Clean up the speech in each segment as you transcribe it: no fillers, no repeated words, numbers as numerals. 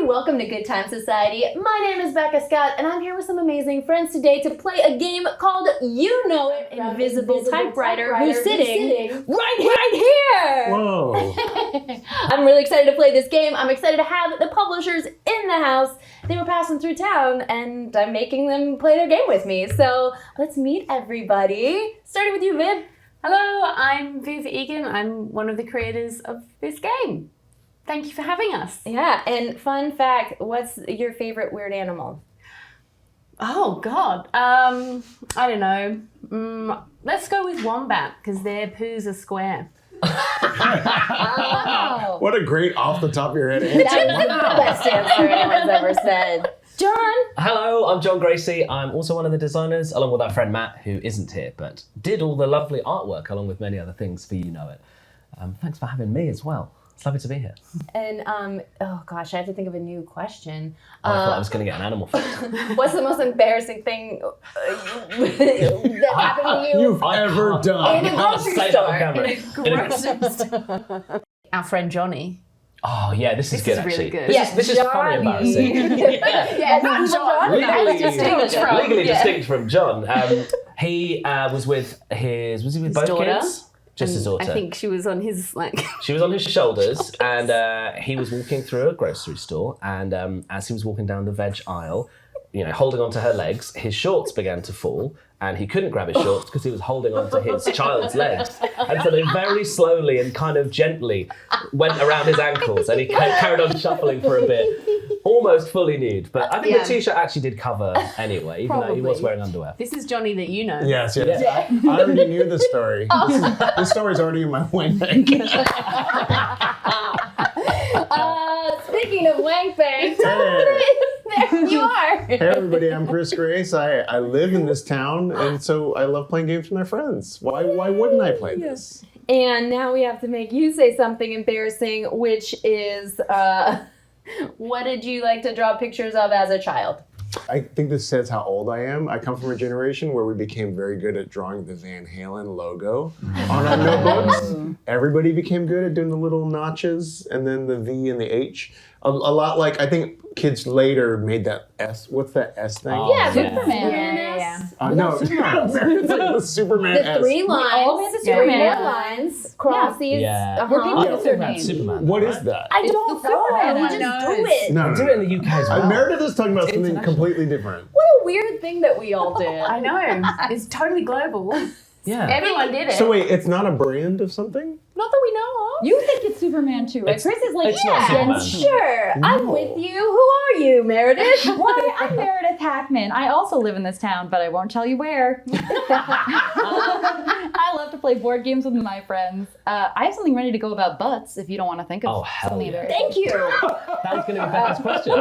welcome to Good Time Society. My name is Becca Scott, and I'm here with some amazing friends today to play a game called You Know It, Invisible Typewriter, who's sitting right here. Whoa. I'm really excited to play this game. I'm excited to have the publishers in the house. They were passing through town, and I'm making them play their game with me. So let's meet everybody. Starting with you, Viv. Hello, I'm Viv Egan. I'm one of the creators of this game. Thank you for having us. Yeah, and fun fact, what's your favorite weird animal? Oh, God. I don't know. Let's go with wombat, because their poos are square. Oh. What a great off the top of your head answer. That's the best answer anyone's ever said. John? Hello, I'm Jon Gracey. I'm also one of the designers, along with our friend Matt, who isn't here, but did all the lovely artwork, along with many other things for You Know It. Thanks for having me as well. It's lovely to be here. And, oh gosh, I have to think of a new question. I thought I was going to get an animal fact. What's the most embarrassing thing that happened to you? You've ever done. In a grocery Say that on store. camera. Our friend Johnny. Oh yeah, this is good is really actually. good. This is funny embarrassing. Yeah, not John. Legally distinct from John. He was with his both daughter. kids? Just his daughter. I think she was on his She was on his shoulders, and he was walking through a grocery store, and as he was walking down the veg aisle, holding onto her legs, his shorts began to fall, and he couldn't grab his shorts because he was holding onto his child's legs. And so they very slowly and kind of gently went around his ankles, and he carried on shuffling for a bit, almost fully nude. But I think the t-shirt actually did cover anyway, even though he was wearing underwear. This is Johnny that you know. Yes. I already knew the story. This story's already in my wank bank. Speaking of wank bank, there you are. Hey everybody, I'm Chris Grace. I live in this town, and so I love playing games with my friends. Why wouldn't I play this? And now we have to make you say something embarrassing, which is, what did you like to draw pictures of as a child? I think this says how old I am. I come from a generation where we became very good at drawing the Van Halen logo on our notebooks. Everybody became good at doing the little notches and then the V and the H. A lot like, I think kids later made that S. What's that S thing? Superman. No, it's like the Superman The S. three lines. all had the Superman lines. Crosses. Yeah. Where people Yeah. with their names. Superman. What is that? I don't know. We Superman. just do it. No. Do it in the UK as well. Meredith is talking about something international. completely different. What a weird thing that we all did. I know. It's totally global. Yeah. Everyone did it. So wait, it's not a brand of something? Not that we know of. You think it's Superman too, right? It's- Chris is like, it's not yeah. Superman. Sure. I'm No. with you. Who are you, Meredith? Why, I'm Meredith Hackman. I also live in this town, but I won't tell you where. I love to play board games with my friends. I have something ready to go about butts if you don't want to think of Oh, hell something yeah. very Thank you. That was going to be Becca's question.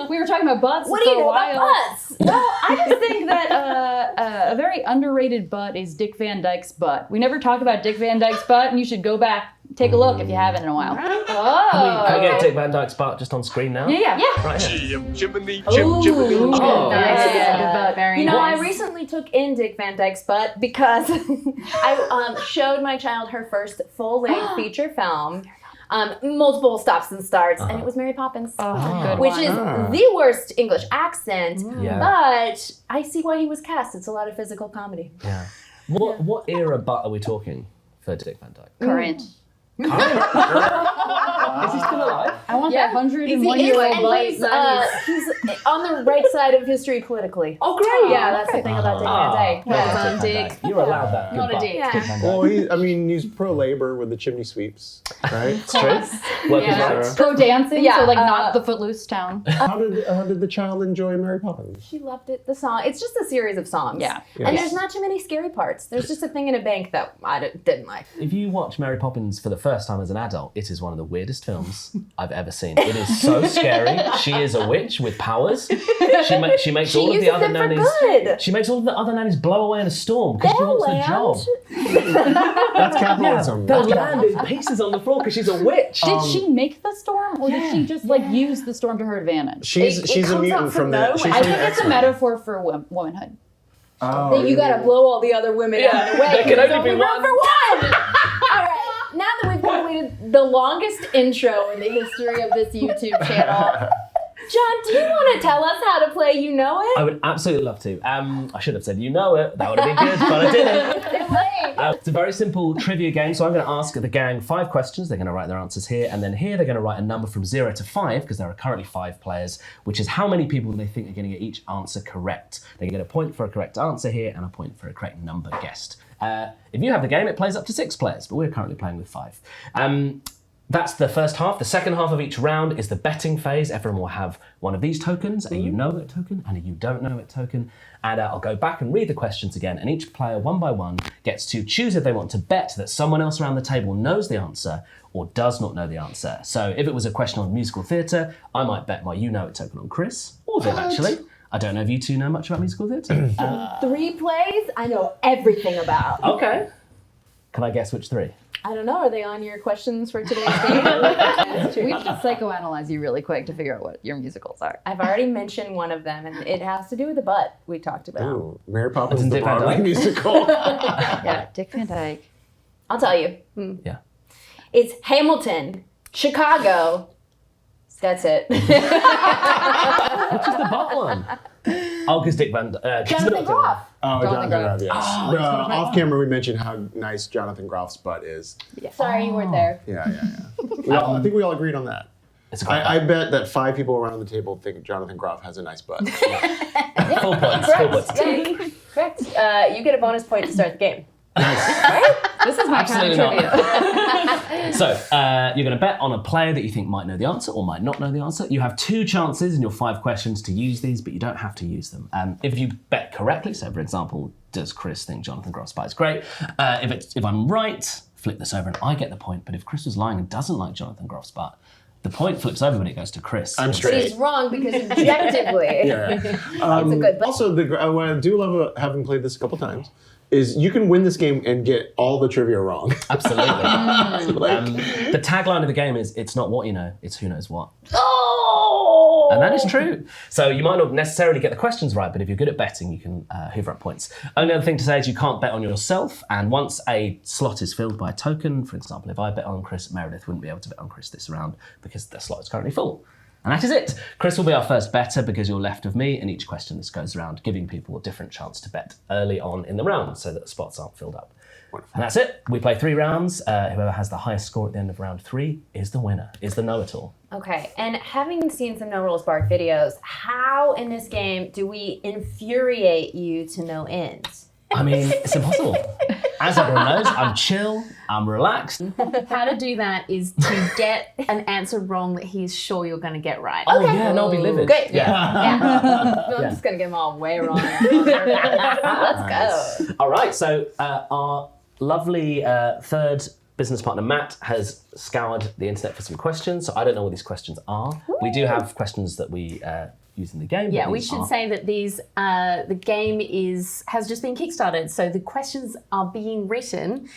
We were talking about butts What do you for a know while. about butts? Well, I just think that a very underrated butt is Dick Van Dyke's butt. We never talk about Dick Van Dyke's butt, and you should go back, take a look if you haven't in a while. Oh. Can we get Dick Van Dyke's part just on screen now? Yeah. Right here. Jiminy, Ooh. Oh, Yeah. Very You know, nice. I recently took in Dick Van Dyke's butt because I showed my child her first full-length feature film, multiple stops and starts, and it was Mary Poppins, Good which one. is the worst English accent, Yeah. but I see why he was cast. It's a lot of physical comedy. Yeah. What era butt are we talking for Dick Van Dyke? Current. Is he still alive? I want that 101 He year is, old and butt. he's on the right side of history politically. Oh, great! Yeah, that's the thing about Dick Van Dyke. Well done, done, Dick. You're allowed that. Good Not a butt, dick. Dick Van Dyke. Well, he's pro-labor with the chimney sweeps, right? It's true. Work his rights. Go dancing, Yeah, so like not the Footloose town. How did the child enjoy Mary Poppins? She loved it. The song. It's just a series of songs. Yeah. And there's not too many scary parts. There's just a thing in a bank that I didn't like. If you watch Mary Poppins for the first time as an adult, it is one of the weirdest films I've ever seen. It is so scary. She is a witch with powers. She makes all of the uses other them for nannies. good. She makes all of the other nannies blow away in a storm because she wants the job. That's capitalism. The land is pieces on the floor because she's a witch. Did she make the storm, or did she just like use the storm to her advantage? She's It a comes mutant out from from the. nowhere. She's I from think the it's a X-Men. metaphor for womanhood. Oh, That you gotta blow all the other women out of the way. There can There's only be room one. for one. All right. Now that we've completed the longest intro in the history of this YouTube channel, John, do you want to tell us how to play You Know It? I would absolutely love to. I should have said you know it. That would have been good, but I didn't. It's a very simple trivia game. So I'm going to ask the gang 5 questions. They're going to write their answers here. And then here they're going to write a number from 0 to 5, because there are currently 5 players, which is how many people they think are going to get each answer correct. They get a point for a correct answer here and a point for a correct number guessed. If you have the game, it plays up to 6 players, but we're currently playing with 5. That's the first half. The second half of each round is the betting phase. Everyone will have one of these tokens, a you know it token and a you don't know it token. And I'll go back and read the questions again, and each player, one by one, gets to choose if they want to bet that someone else around the table knows the answer or does not know the answer. So if it was a question on musical theatre, I might bet my you know it token on Chris, or Viv actually. I don't know if you two know much about musical theatre. 3 plays I know everything about. Okay. Can I guess which 3? I don't know. Are they on your questions for today's game? We should psychoanalyze you really quick to figure out what your musicals are. I've already mentioned one of them, and it has to do with the butt we talked about. Ooh, Mary Poppins That's the Dick Van Broadway Dyke? musical. Yeah, Dick Van Dyke. I'll tell you. Yeah. It's Hamilton, Chicago. That's it. Which is the butt one? Oh, because Dick Van Jonathan Groff. Oh, Jonathan Groff, yes. Oh, Off camera, we mentioned how nice Jonathan Groff's butt is. Sorry you weren't there. Yeah. I think we all agreed on that. It's a great I bet that 5 people around the table think Jonathan Groff has a nice butt. Full points. Full points. Yeah, correct. You get a bonus point to start the game. This is my kind of Absolutely trivia. So you're going to bet on a player that you think might know the answer or might not know the answer. You have 2 chances in your 5 questions to use these, but you don't have to use them. If you bet correctly, so for example, does Chris think Jonathan Groff's butt is great? If I'm right, flip this over and I get the point. But if Chris was lying and doesn't like Jonathan Groff's butt, the point flips over when it goes to Chris. I'm But straight. he's wrong because objectively, it's a good bet. Also, what I do love about having played this a couple times is you can win this game and get all the trivia wrong. Absolutely. Like, The tagline of the game is, it's not what you know, it's who knows what. Oh! And that is true. So you might not necessarily get the questions right, but if you're good at betting, you can hoover up points. Only other thing to say is you can't bet on yourself, and once a slot is filled by a token, for example, if I bet on Chris, Meredith wouldn't be able to bet on Chris this round because the slot is currently full. And that is it. Chris will be our first better because you're left of me, and each question this goes around, giving people a different chance to bet early on in the round so that the spots aren't filled up. And that's it. We play 3 rounds. Whoever has the highest score at the end of round 3 is the winner, is the know-it-all. Okay, and having seen some No Rules Barred videos, how in this game do we infuriate you to no end? I mean, it's impossible. As everyone knows, I'm chill, I'm relaxed. How to do that is to get an answer wrong that he's sure you're going to get right. Oh yeah, and I'll be livid. Great. Yeah. I'm just going to get them all way wrong. Let's go. All right, so our lovely third business partner, Matt, has scoured the internet for some questions. So I don't know what these questions are. We do have questions that we use in the game. Yeah, but we these should aren't. say that the game has just been kickstarted, so the questions are being written.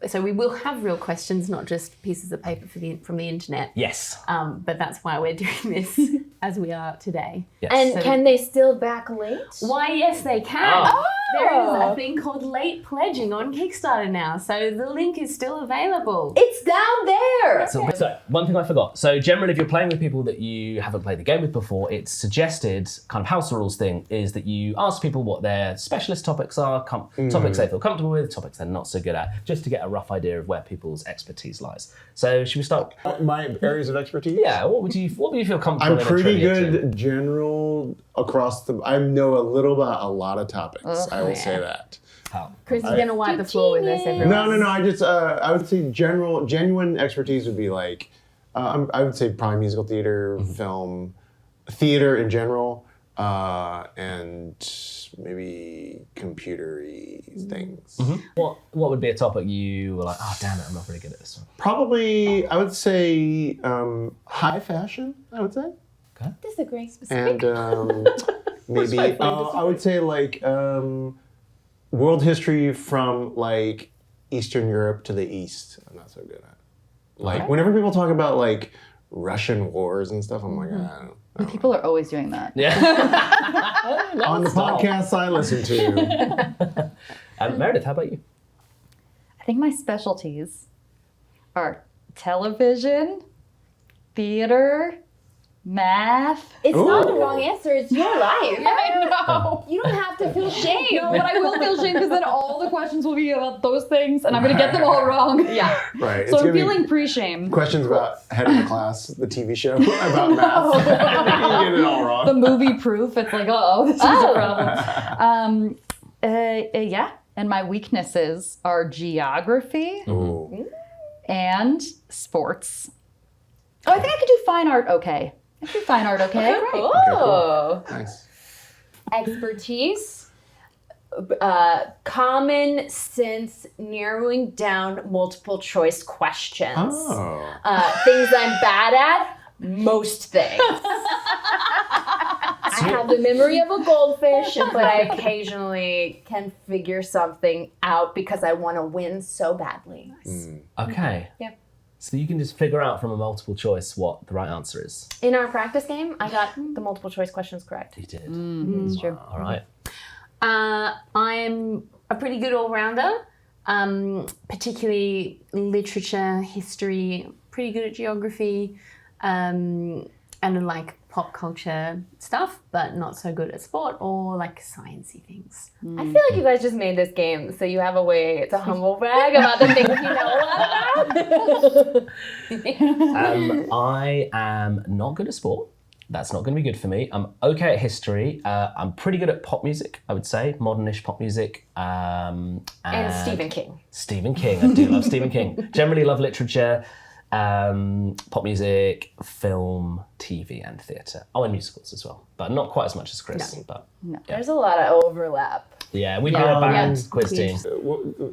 So we will have real questions, not just pieces of paper from the internet. Yes. But that's why we're doing this as we are today. Yes. And So- can they still back late? Why, yes, they can. Oh. There is a thing called late pledging on Kickstarter now, so the link is still available. It's down there. So one thing I forgot. So generally, if you're playing with people that you haven't played the game with before, it's suggested, kind of house rules thing, is that you ask people what their specialist topics are, topics they feel comfortable with, topics they're not so good at, just to get a rough idea of where people's expertise lies. So should we start? my areas of expertise? Yeah. What would you feel comfortable? I'm in a pretty trivia good team? general across the. I know a little about a lot of topics. I will say that. Chris is going to wipe the floor with us, everyone. No. I just I would say genuine expertise would be like I would say probably musical theater, film, theater in general, and maybe computer-y things. What would be a topic you were like, oh damn it, I'm not really good at this one? Probably I would say high fashion. I would say. Disagree. Specific. And maybe I would say like world history from like Eastern Europe to the East. I'm not so good at. Like whenever people talk about like Russian wars and stuff, I'm like, I don't People are always doing that. Yeah. on the podcasts I listen to. Meredith, how about you? I think my specialties are television, theater, Math. It's not the Ooh. wrong answer. It's your life. I know. You don't have to feel shame. No, but I will feel shame because then all the questions will be about those things, and I'm gonna get them all wrong. Yeah. Right. So it's I'm gonna be feeling pre-shame. questions about Head of the Class, the TV show about math. You get it all wrong. The movie proof. It's like, this is a problem. Yeah. And my weaknesses are geography Ooh. and sports. Oh, I think I could do fine art okay. I could do fine art okay. Oh. Nice. Expertise. Common sense narrowing down multiple choice questions. Oh. Things I'm bad at, most things. I have the memory of a goldfish, but I occasionally can figure something out because I want to win so badly. Okay. Yeah. So you can just figure out from a multiple choice what the right answer is. In our practice game, I got the multiple choice questions correct. You did. That's true. All right. I'm a pretty good all-rounder, particularly literature, history, pretty good at geography, and like pop culture stuff, but not so good at sport or like sciencey things. I feel like you guys just made this game so you have a way to humble brag about the things you know about. I am not good at sport. That's not going to be good for me. I'm okay at history. I'm pretty good at pop music, I would say, modernish pop music. And Stephen King. Stephen King. I do love Stephen King. Generally love literature, pop music, film, TV, and theatre. Oh, and musicals as well, but not quite as much as Chris. No. But There's a lot of overlap. yeah, we do a band quiz Quiz. team.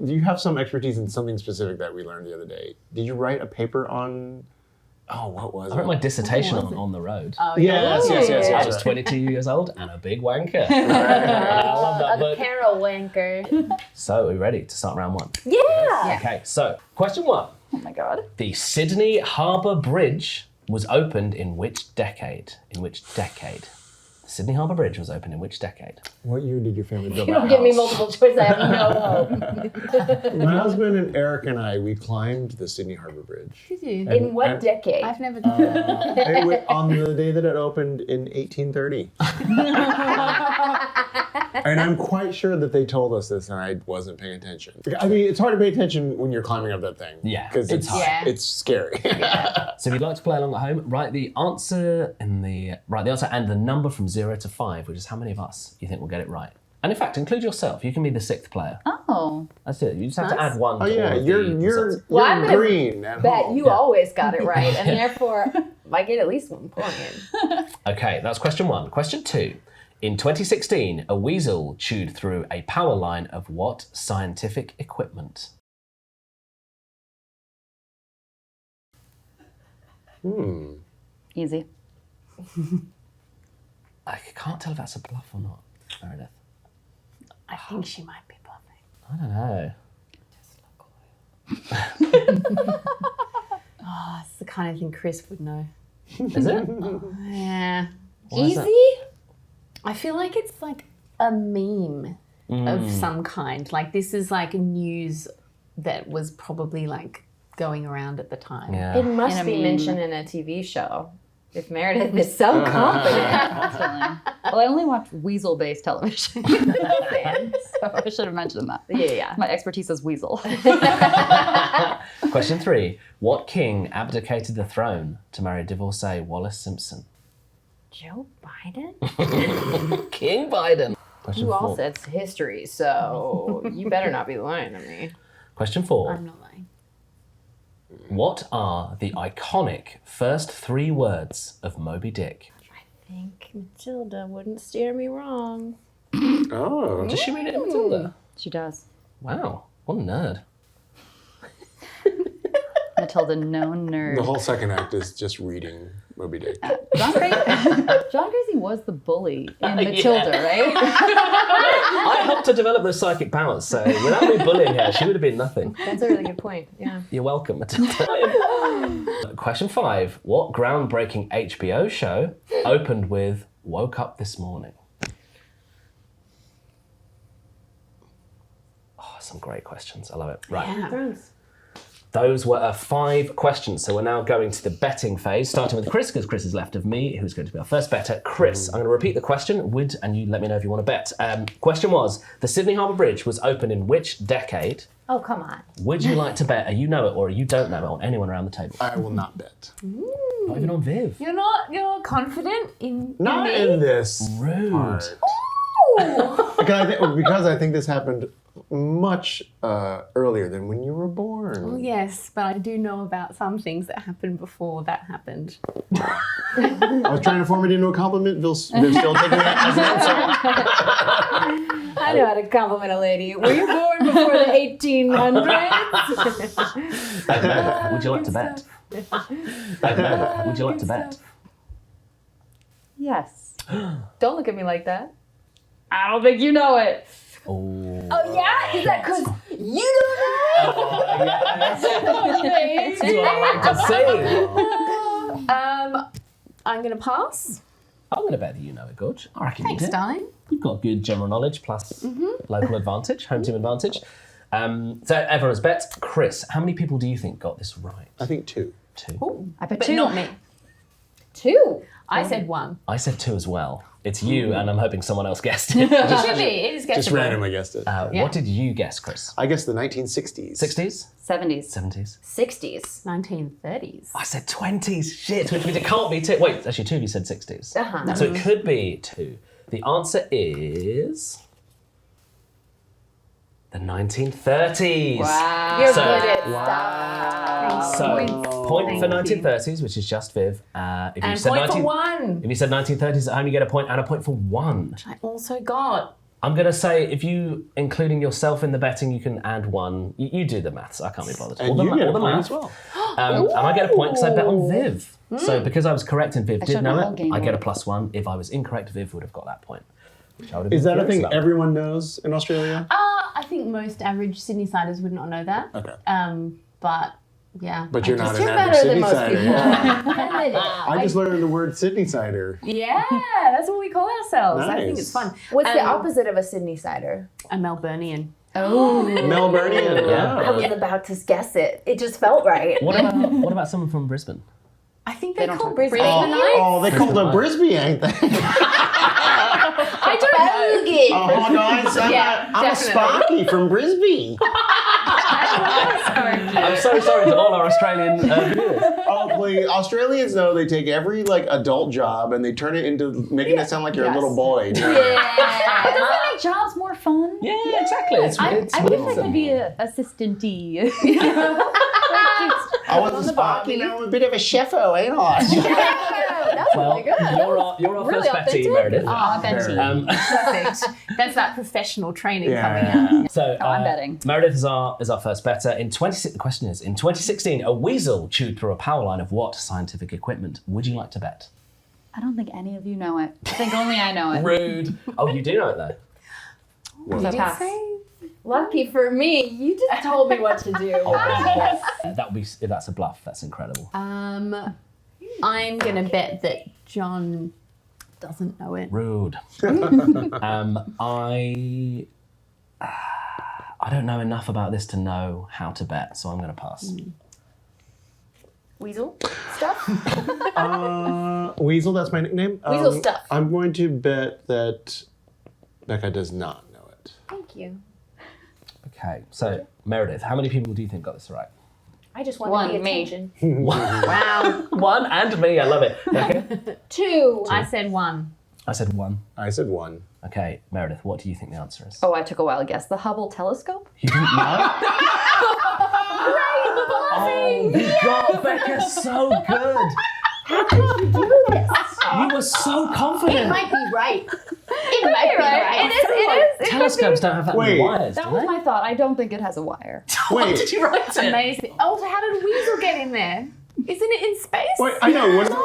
Do you have some expertise in something specific that we learned the other day? Did you write a paper on? Oh, what was I wrote it? my dissertation on the road. Oh, Yes. I was 22 years old and a big wanker. I love that A book. Carol wanker. So, are we ready to start round one? Yeah. Okay, so question one. Oh my god. The Sydney Harbour Bridge was opened in which decade? In which decade? The Sydney Harbour Bridge was opened in which decade? What year did your family build You that don't give me house? multiple choice. I have no hope. My husband and Eric and I, we climbed the Sydney Harbour Bridge. Did you? In what and- decade? I've never done that. On the day that it opened in 1830. And I'm quite sure that they told us this and I wasn't paying attention. I mean, it's hard to pay attention when you're climbing up that thing. Yeah, Because it's high. it's scary. So if you'd like to play along at home, write the answer and the number from 0 to 5, which is how many of us you think will get it right. And in fact, include yourself. You can be the 6th player. Oh. That's it. You just have to add one. Oh to all yeah, of you're the results. Well, I'm gonna green at Bet home. you always got it right, and therefore I get at least 1 point. Okay, that's question one. Question two. In 2016, a weasel chewed through a power line of what scientific equipment? Easy. I can't tell if that's a bluff or not, Meredith. I think she might be bluffing. I don't know. Oh, it's the kind of thing Chris would know. Is it? Yeah. Why is that? Easy? I feel like it's like a meme of some kind. Like this is like news that was probably like going around at the time. Yeah. It must In a be meme. mentioned in a TV show. If Meredith is so confident. Constantly. Well, I only watch weasel-based television. So I should have mentioned that. Yeah. My expertise is weasel. Question three. What king abdicated the throne to marry divorcee Wallace Simpson? Joe Biden? King Biden. Question You all four. said history, so you better not be lying to me. Question four. I'm not lying. What are the iconic first 3 words of Moby Dick? I think Matilda wouldn't steer me wrong. Oh. Does she read it in Matilda? She does. Wow, what a nerd. Matilda, no nerd. The whole second act is just reading Moby Dick. Jon Gracey was the bully in Matilda, right? I helped her develop those psychic powers, so without me bullying her, she would have been nothing. That's a really good point, yeah. You're welcome, Matilda. Question 5. What groundbreaking HBO show opened with Woke Up This Morning? Oh, some great questions. I love it. Right. Yeah. Those were 5 questions. So we're now going to the betting phase, starting with Chris, because Chris is left of me, who's going to be our first bettor. Chris, I'm going to repeat the question, and you let me know if you want to bet. Question was, the Sydney Harbour Bridge was opened in which decade? Oh, come on. Would you like to bet a you know it or a you don't know it on anyone around the table? I will not bet. Not even on Viv. You're not confident in Not me? in this Rude. part. Because I think this happened much earlier than when you were born. Well, yes, but I do know about some things that happened before that happened. I was trying to form it into a compliment. Viv's still taking that as an insult. I know how to compliment a lady. Were you born before the 1800s? Meredith, would you like to bet? Meredith, would you like to bet? Yes. Don't look at me like that. I don't think you know it. Oh. Oh, yeah? Is that because you don't know? This is what I like to see. I'm going to pass. I'm going to bet that you know it, Gorge. I reckon Thanks, you do. darling. You've got good general knowledge plus local advantage, home team advantage. So everyone has bet. Chris, how many people do you think got this right? I think 2. 2. Ooh, I bet but 2. not me. 2. I said 1. I said 2 as well. It's you, and I'm hoping someone else guessed it. It should be. It is Just guessable. randomly guessed it. What did you guess, Chris? I guess the 1960s. 60s? 70s. 70s? 60s. 1930s. I said 20s. Shit, which means it can't be 2. Wait, actually 2 of you said 60s. Uh-huh. So it could be 2. The answer is the 1930s. Wow. You're So- good at Wow. stuff. So, point for Thank you. 1930s, which is just Viv. If you And said point for 1. If you said 1930s at home, you get a point, and a point for 1. I also got. I'm going to say, if you, including yourself in the betting, you can add 1. You do the maths. I can't be bothered. And you get a point maths. as well. And I get a point because I bet on Viv. So because I was correct and Viv did showed know my whole it, game I get a away. +1. If I was incorrect, Viv would have got that point. Which I would have Is been that a curious thing about. everyone knows in Australia? I think most average Sydney-siders would not know that. Okay. But yeah. But you're not an You're average better than Sydney most cider. people. Yeah. Admit it. I just learned the word Sydney cider. Yeah, that's what we call ourselves. I think Nice. it's fun. What's the opposite of a Sydney cider? A Melburnian. Oh. Melburnian. Yeah. I was about to guess it. It just felt right. What about someone from Brisbane? I think they don't call talk Brisbane. Oh, they called them Brisbane, ain't they? I don't know. Bogan. Oh, guys, I'm a definitely. Sparky from Brisbane. I'm so sorry to all our Australian viewers. Oh, please. Australians know they take every adult job and they turn it into making it sound like you're a little boy. But doesn't that make jobs more fun? Yeah, exactly. It's I wish I awesome. could be an assistant-y. I was a Sparky, now I'm a bit of a chefo, ain't I? That's Well, really good. you're our Really first Betty, authentic. Meredith. Oh, Betty. Um, Perfect. That's that professional training coming Yeah. out. So I'm betting. Meredith is our first bettor. The question is, in 2016, a weasel chewed through a power line of what scientific equipment? Would you like to bet? I don't think any of you know it. I think only I know it. Rude. Oh, you do know it though. So pass. Lucky for me, you just told me what to do. That would be if that's a bluff. That's incredible. I'm gonna bet that John doesn't know it. Rude. I don't know enough about this to know how to bet, so I'm going to pass. Weasel stuff? Weasel, that's my nickname. Weasel stuff. I'm going to bet that Becca does not know it. Thank you. Okay, so Meredith, how many people do you think got this right? I just want One, the me. attention. Wow. 1 and me. I love it. Okay. 2. I said 1. I said 1. I said 1. Okay, Meredith, what do you think the answer is? Oh, I took a wild guess. The Hubble telescope? You didn't know? Oh, you got Becca so good. How could you do this? You were so confident. It might be right. It might be right. It is. Telescopes don't have that many Wait. wires, That do was they? my thought. I don't think it has a wire. Wait, Did you write it? Amazing. Oh, so how did Weasel get in there? Isn't it in space? wait, I know. Wasn't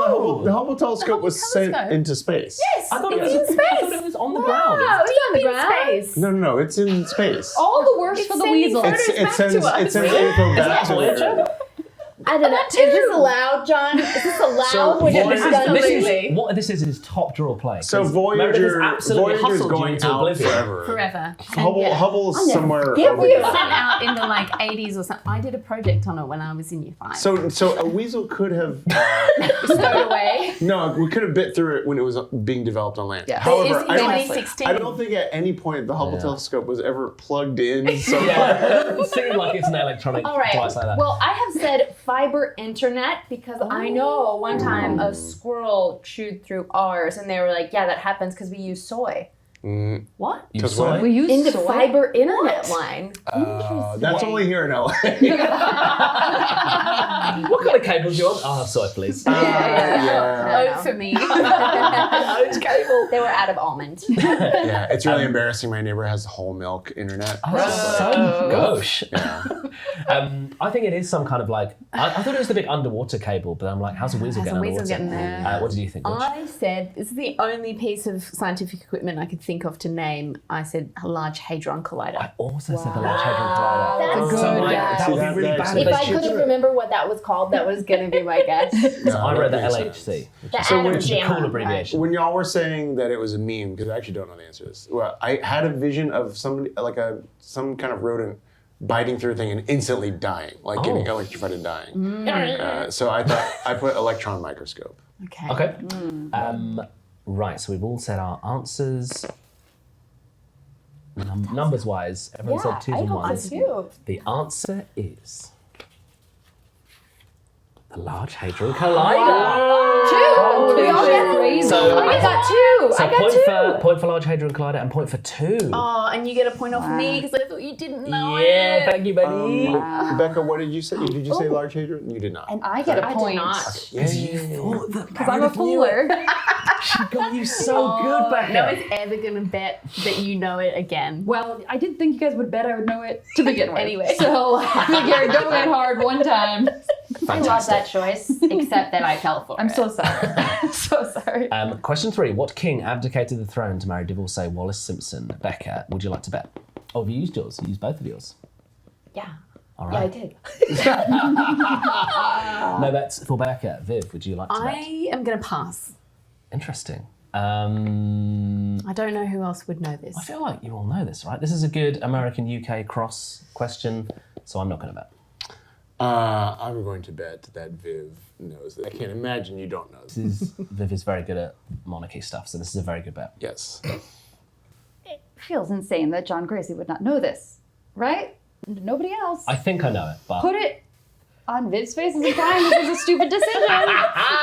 the Hubble telescope Hubble was sent telescope. into space? Yes, I thought it it's was in space. I thought it was on the ground. Wow, It's on the deep in ground. space. No, it's in space. All the worse for the sending weasel. photos It back sends to us. it sends info back that to Voyager? Earth. I don't know. Is this allowed, John? Is this allowed So, when Voyager- it's done This is legally? Exactly. What this is top drawer play. So 'Cause Meredith has Voyager's absolutely hustled you going into out oblivion. forever. Forever. Hubble's somewhere forgive over you. there. Sent out in the like 80s or something. I did a project on it when I was in year 5. So a weasel could have Stowed away. no, we could have bit through it when it was being developed on land. Yeah. However, It's I don't, 2016. I don't think at any point the Hubble telescope was ever plugged in. So Yeah, it doesn't seem like it's an electronic All right. device like that. Well, I have said fiber internet because I know one time a squirrel chewed through ours, and they were like, "Yeah, that happens because we use soy What? you 'cause saw what? it? We use in the soy. fiber internet line." that's only here in LA. What kind of cables do you want? I'll have soy, please. yeah. Oh, for me. Oat cable. They were out of almond. Yeah, it's really embarrassing. My neighbor has whole milk internet. Oh, that's so gauche. Yeah. I think it is some kind of like. I thought it was the big underwater cable, but I'm like, how's a weasel How's getting a weasel underwater? getting there? What did you think, George? I said, this is the only piece of scientific equipment I could think of to name. I said a Large Hadron Collider. I also said the Large Hadron Collider. That's So I'm good, like, yeah. that would See, be really that bad makes If if I they shoot couldn't through it. remember what that was called, that was going to be my guess. I read the that makes LHC, sense. which The is atom which is a jammer. cool abbreviation. When y'all were saying that it was a meme, because I actually don't know the answer to this. Well, I had a vision of somebody like some kind of rodent biting through a thing and instantly dying, like getting electrified and dying. So I thought I put electron microscope. Okay. Okay. Right, so we've all said our answers. Numbers wise, everyone said 2s I and hope 1s. so too. The answer is the Large Hadron Collider. Two. We all got Crazy. So, I got two. so I got two. point for Large Hadron Collider and point for 2. Oh, and you get a point off me because I thought you didn't know Yeah, it. thank you, buddy. Becca, what did you say? Did you say large hadron? You did not. And I get a I point. did not. Yeah, yeah, yeah. Because I'm a fooler. She got you so good, Becca. No one's ever going to bet that you know it again. Well, I didn't think you guys would bet I would know it to begin with. Anyway. So I figured go in hard one time. I love that choice, except that I fell for I'm it. so sorry. So sorry. Question 3. What king abdicated the throne to marry divorcee Wallace Simpson? Becca, would you like to bet? Oh, have you used yours? You used both of yours. Yeah. All Yeah, I right. did. No, that's for Becca. Viv, would you like to bet? I am going to pass. Interesting. I don't know who else would know this. I feel like you all know this, right? This is a good American-UK cross question, so I'm not going to bet. I'm going to bet that Viv knows that. I can't imagine you don't know this. Viv is very good at monarchy stuff, so this is a very good bet. Yes. It feels insane that Jon Gracey would not know this, right? Nobody else. I think I know it, but Put it on Viv's face as implying this was a stupid decision.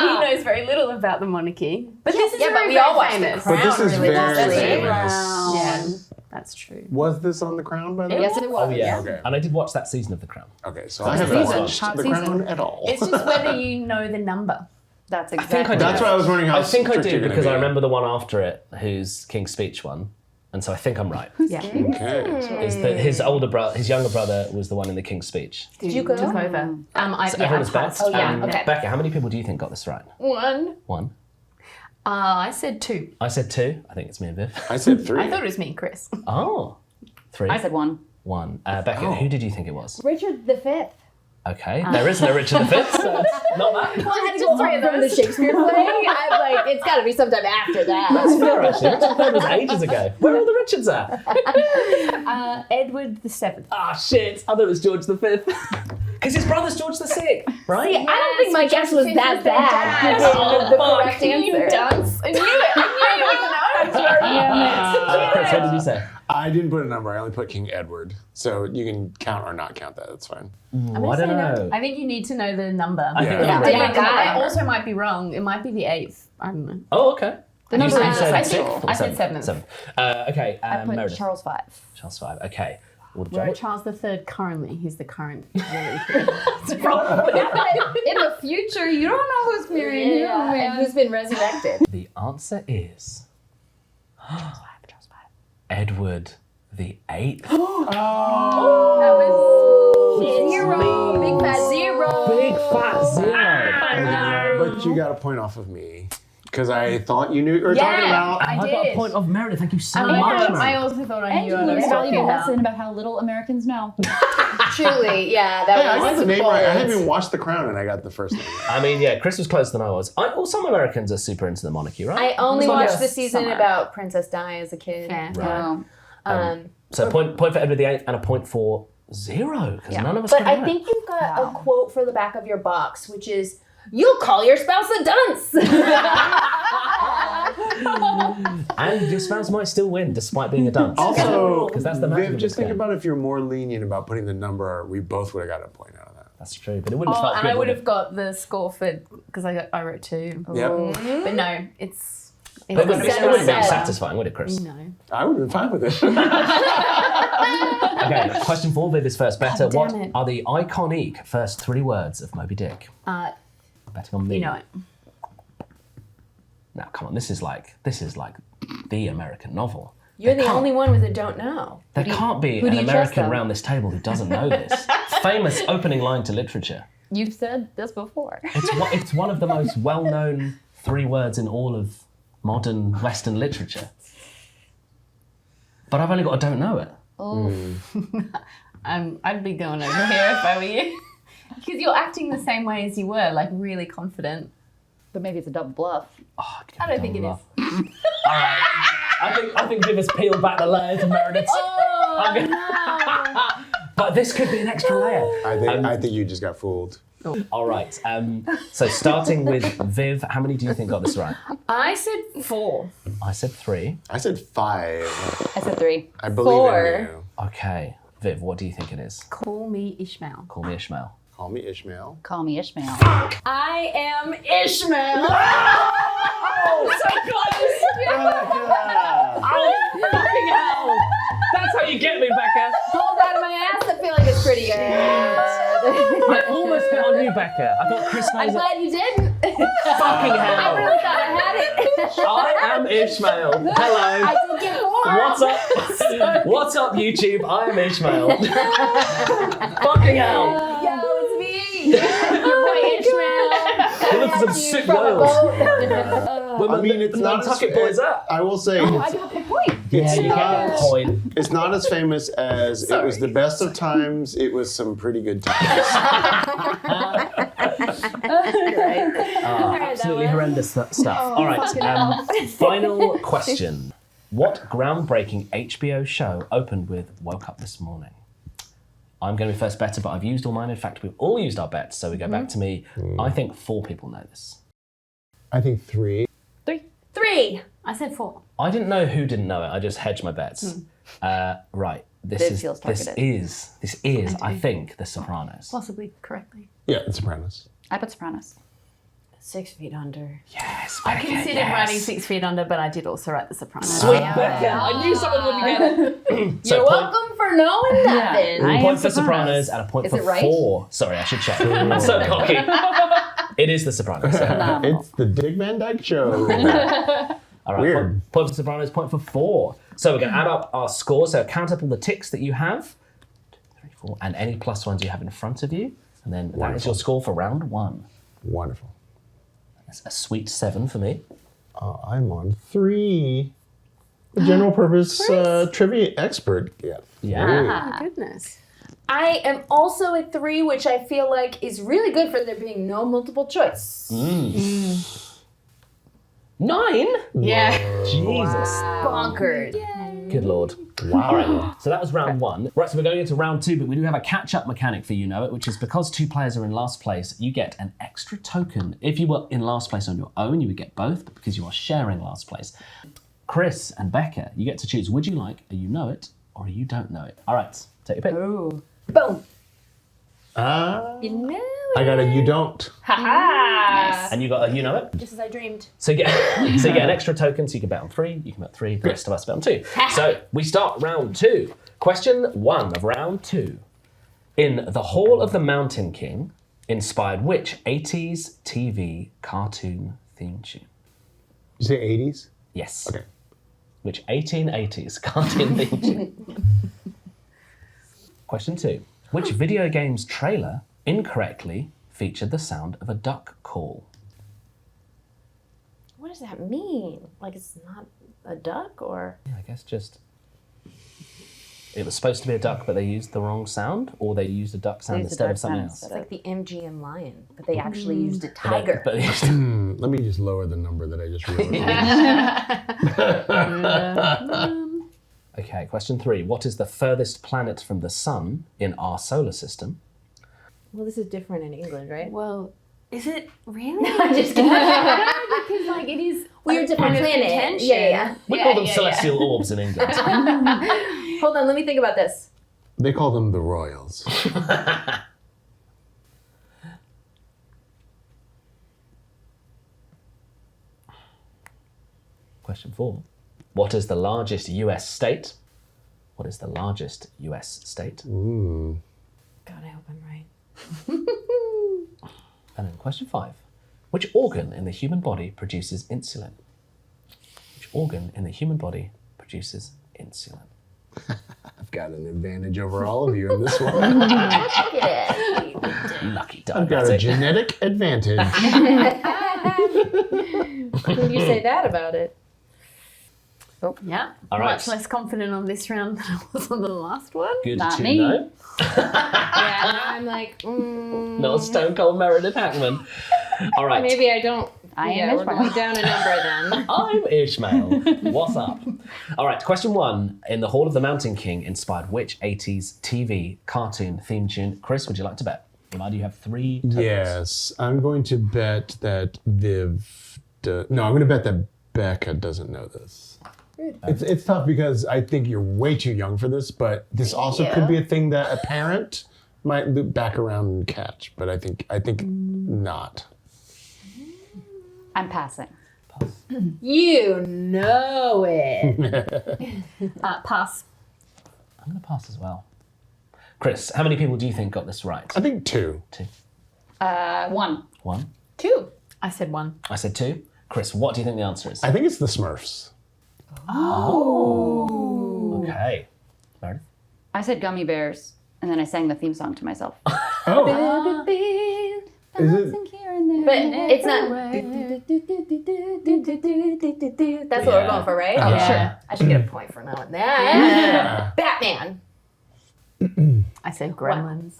He knows very little about the monarchy. But this is Yeah, but very, we very all watched The famous. Crown. But this is really very does it. famous. Yeah, that's true. Was this on The Crown, by the way? Yes, it was. oh yeah. Okay. And I did watch that season of The Crown. Okay, so I haven't season. watched Hot The season. Crown at all. It's just whether you know the number. That's think exactly. I do. That's why I was wondering how I think I strict do you're gonna because I be. remember the one after it, who's King's Speech one, and so I think I'm right. Yeah. Okay. Is that his older brother, his younger brother, was the one in the King's Speech. Did you go? Took over. So everyone's bet. Oh, yeah, okay. Becca, how many people do you think got this right? One. 1. I said 2. I said 2. I think it's me and Viv. I said 3. I thought it was me, Chris. Oh. 3. I said 1. 1. Becca, who did you think it was? Richard V. Okay, there is no Richard V, so not that. Well, I had to go from the Shakespeare play. I'm like, it's got to be sometime after that. That's fair, actually. Richard V was ages ago. Where are all the Richards at? Edward VII. Ah, shit. I thought it was George V. Because his brother's George VI, right? I don't think my guess was that bad. Oh, The fuck. correct answer. Dunce. I knew it. I knew you would know. Chris, what did you say? I didn't put a number. I only put King Edward. So you can count or not count that. That's fine. I don't know. I think you need to know the number. I think Yeah. the number. Yeah. I also might be wrong. It might be the 8th. I don't know. Oh, okay. The number You is said I sixth think- or I said seventh. 7th. Okay, I put Meredith. Charles 5. Charles 5. Okay. Well, We're Joe? Charles III currently. He's the current ruler. In the future, you don't know who's marrying who, Yeah, and man. who's been resurrected. The answer is Charles 5. Edward the 8th. That was zero. Big fat zero. Big fat zero. But you got a point off of me. Because I thought you knew what you were talking about. I got a did. point of Meredith. Thank you so I much, also, Meredith. I also thought I And knew you what I learned was a talking valuable about. lesson about how little Americans know. Truly, yeah, that I got was the name bold. right. I haven't even watched The Crown, and I got the first name right. I mean, yeah, Chris was closer than I was. Some Americans are super into the monarchy, right? I only Well, watched yes, the season some are. about Princess Di as a kid. Fair. Right. Oh. So a point for Edward VIII and a point for Zero, because none of us But got it I right. think you've got a quote for the back of your box, which is, "You'll call your spouse a dunce." And your spouse might still win, despite being a dunce. Also, because that's the magic Viv, of just this think game. about if you're more lenient about putting the number, we both would have got a point out of that. That's true, but it wouldn't have felt And good. I would would have got the score for because I wrote 2. Yep. But no, it's But it wouldn't be Seven. satisfying, would it, Chris? no. I would have been fine with it. Okay, question 4, Viv is first. Better, damn what it. are the iconic first 3 words of Moby Dick? Betting on me. You know it. Now, come on, this is like the American novel. You're the only one with a don't know. There can't be who an do you trust, American though? around this table who doesn't know this. Famous opening line to literature. You've said this before. It's one of the most well-known 3 words in all of modern Western literature. But I've only got a don't know it. Oh. I'd be going over here if I were you. Because you're acting the same way as you were, like really confident. But maybe it's a double bluff. Oh, I don't think it is. Alright. I think Viv has peeled back the layers of Meredith. But this could be an extra layer. I think you just got fooled. Alright. So starting with Viv, how many do you think got this right? I said 4. I said 3. I said 5. I said 3. I believe 4. in you. Okay. Viv, what do you think it is? Call me Ishmael. Call me Ishmael. Call me Ishmael. Call me Ishmael. I am Ishmael. So close! Fucking hell! That's how you get me, Becca. Pulled out of my ass. I feel like it's pretty good. I almost bet on you, Becca. I thought Chris I'm knows it. glad you didn't. Fucking I hell. really thought I had it. I am Ishmael. Hello. I did get 4. What's up? What's up, YouTube? I am Ishmael. Fucking hell. Yo, it's me. Your boy Ishmael. We're looking for some sick whales. I mean, it's not as Nantucket boys up. I will say, I got the point. Yeah, you get not- that point. it's not as famous as it was the best of times. It was some pretty good times. Absolutely horrendous stuff. All right, final question. What groundbreaking HBO show opened with Woke Up This Morning? I'm going to be first better, but I've used all mine. In fact, we've all used our bets, so we go back to me. I think 4 people know this. I think 3. 3. I said 4. I didn't know who didn't know it. I just hedged my bets. Right. This Viv is feels this targeted. is I think The Sopranos. Possibly correctly. Yeah, The Sopranos. I put Sopranos. 6 feet under. Yes, I Becca, considered yes. writing 6 feet under, but I did also write The Sopranos. Sweet Becca. I knew someone wouldn't get it. You're welcome for knowing nothing. I A am point for Sopranos. Sopranos and a point Is for it right? 4. Sorry, I should check. I'm so cocky. It is The Sopranos. It's the Dick Van Dyke Show. All right, Weird. point for Sopranos, point for 4. So we're going to add up our score. So count up all the ticks that you have. 2, 3, 4, and any plus ones you have in front of you. And then that is Wonderful. your score for round 1. Wonderful. That's a sweet 7 for me. I'm on 3. The general purpose trivia expert. Yeah. Yeah. Oh, goodness. I am also at 3, which I feel like is really good for there being no multiple choice. 9? Yeah. Jesus. Bonkers. Good lord. Wow. All right, so that was round 1. Right, so we're going into round 2, but we do have a catch-up mechanic for You Know It, which is because 2 players are in last place, you get an extra token. If you were in last place on your own, you would get both, but because you are sharing last place. Chris and Becca, you get to choose, would you like a You Know It or a You Don't Know It? All right, take your pick. Ooh. Boom. You know I got a you don't. Ha-ha. And you got a You Know It? Just as I dreamed. So you get an extra token, so you can bet on 3, you can bet 3, the rest of us bet on 2. So we start round 2. Question 1 of round 2. In The Hall of the Mountain King, inspired which 80s TV cartoon theme tune? You say 80s? Yes. Okay. Which 1880s cartoon theme tune? Question 2. Which video game's trailer incorrectly featured the sound of a duck call? What does that mean? Like it's not a duck or? Yeah, I guess just it was supposed to be a duck, but they used the wrong sound, or they used a duck sound used a instead duck of something sound else. It's like the MGM lion, but they actually used a tiger. But Let me just lower the number that I just wrote. Okay, question 3. What is the furthest planet from the sun in our solar system? Well, this is different in England, right? Well, is it really? I'm just kidding. Because like it is We're a different point of planet. contention. Yeah. We call them celestial orbs in England. Hold on, let me think about this. They call them the Royals. Question 4. What is the largest US state? What is the largest US state? Ooh. God, I hope I'm right. And then question 5. Which organ in the human body produces insulin? Which organ in the human body produces insulin? I've got an advantage over all of you in this one. Lucky I've got a diabetic. genetic advantage. When you say that about it. Yeah. All right. Much less confident on this round than I was on the last one. Good Not to me. know. Yeah, I'm like, Not Stone Cold Meredith Hackman. All right. maybe I don't. I am yeah, we're Ishmael. going down a number then. I'm Ishmael. What's up? All right, question 1. In the Hall of the Mountain King inspired which 80s TV cartoon theme tune? Chris, would you like to bet? Reminder, you have 3 tokens. Yes, I'm going to bet that Viv. No, I'm going to bet that Becca doesn't know this. It's tough because I think you're way too young for this, but this also could be a thing that a parent might loop back around and catch. But I think not. I'm passing. You know it. Pass. I'm going to pass as well. Chris, how many people do you think got this right? I think 2. 2. 1. 1. 2. I said 1. I said 2. Chris, what do you think the answer is? I think it's the Smurfs. Okay. Meredith? I said gummy bears, and then I sang the theme song to myself. Oh, is it? But it's not. That's what we're going for, right? Oh, Yeah. I should get a point for knowing that. Batman. I said Gremlins.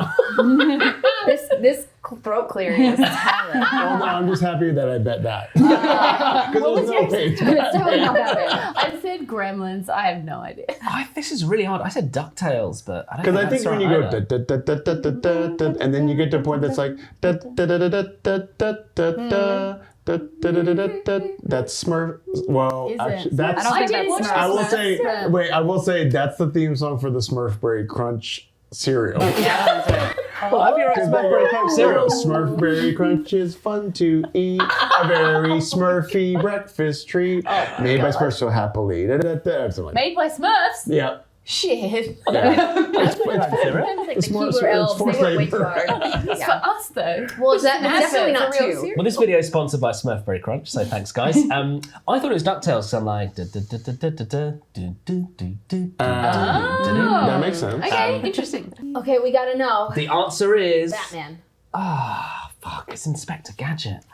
This throat clearing is talent. Well, no, I'm just happy that I bet that. Because there's no way it's Batman. I said Gremlins. I have no idea. This is really hard. I said DuckTales, but I don't Because I think think when you that's go right da, da, da, da, da, da, da, da, and then you get to a point that's like da, da, da, da, da, da, da, da, da, da, da, da, da, da, that's Smurf. Well, Is actually, it? that's. I don't think didn't that's watch I will Smurfs. say. Smurfs. Wait, I will say that's the theme song for the Smurfberry Crunch cereal. Well, I hope you're right. Smurfberry Crunch cereal. Smurfberry Crunch is fun to eat. A very Smurfy breakfast treat. Made by Smurfs so happily. Da, da, da, something like that. Made by Smurfs. Yeah. Shit. It's more- Keebler elves, forced they went way labor. too hard. It's for us though. Well, it's definitely not It's a real 2. series. Well, this video is sponsored by Smurfberry Crunch, so thanks, guys. I thought it was DuckTales, so I'm like... That makes sense. Okay, interesting. Okay, we gotta know. The answer is... Batman. Fuck, it's Inspector Gadget.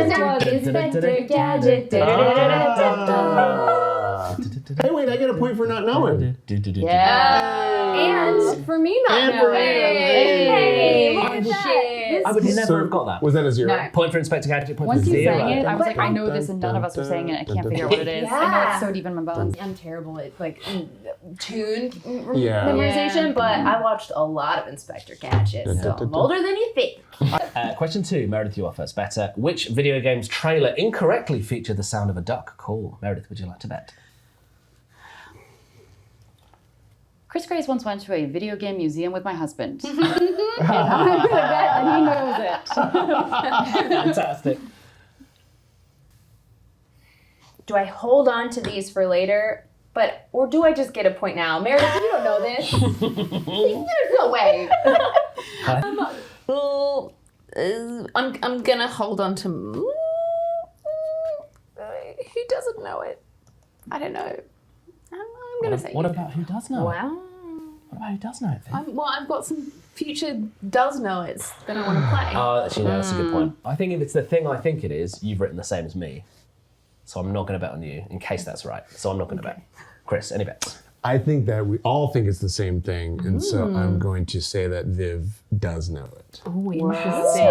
Inspector Gadget. Hey, wait, I get a point for not knowing. And for me not And for knowing. me. Hey, Oh, shit. I would never have got that. Was that a 0? No. Point for Inspector Gadget, point Once for you 0. sang it, I was like, I know this, and none of us are saying it. I can't figure out what it is. I know it's so deep in my bones. I'm terrible at tune Yeah. memorization, but I watched a lot of Inspector Gadget, so I'm older than you think. Question 2, Meredith, you are first. Better. Which video game's trailer incorrectly featured the sound of a duck call? Meredith, would you like to bet? Chris Grace once went to a video game museum with my husband. And I'm gonna bet that he knows it. Fantastic. Do I hold on to these for later? Or do I just get a point now? Meredith, you don't know this. There's no way. Well, I'm gonna hold on to. Who doesn't know it? I don't know. I'm gonna say. What about who does know? Wow. What about who does know it? Viv? I've got some future does know it's that I want to play. Actually, no, that's a good point. I think if it's the thing I think it is, you've written the same as me. So I'm not going to bet on you in case that's right. So I'm not going to bet. Chris, any bets? I think that we all think it's the same thing, and so I'm going to say that Viv does know it. Oh, interesting.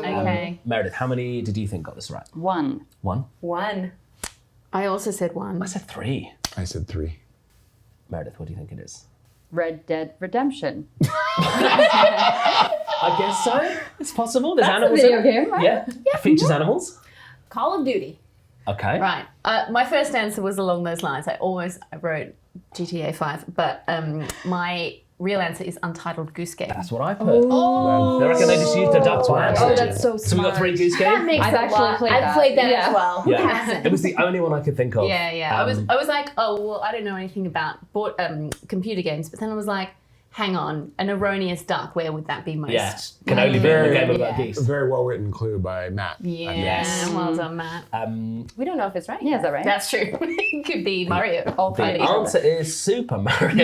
Okay. Meredith, how many did you think got this right? 1. 1? 1. I also said 1. I said 3. I said 3. Meredith, what do you think it is? Red Dead Redemption. I guess so. It's possible. There's That's animals a video in it. game, right? Yeah. It features animals. Call of Duty. Okay. Right. My first answer was along those lines. I wrote GTA 5, but my real answer is Untitled Goose Game. That's what I put. Oh. I reckon they just used the duck to answer. Oh, that's so So we got smart. 3 Goose Game? That makes I've a actually lot. played I've that. played that Yeah. as well. Who Yeah. hasn't? It was the only one I could think of. Yeah. I was like, oh well, I don't know anything about computer games, but then I was like, hang on, an erroneous duck. Where would that be most? Yeah. Can only be in a game about A geese. very well written clue by Matt. Yeah. Yes. Well done, Matt. We don't know if it's right. Yeah, is that right? That's true. It could be Mario. All The three. answer is Super Mario 3.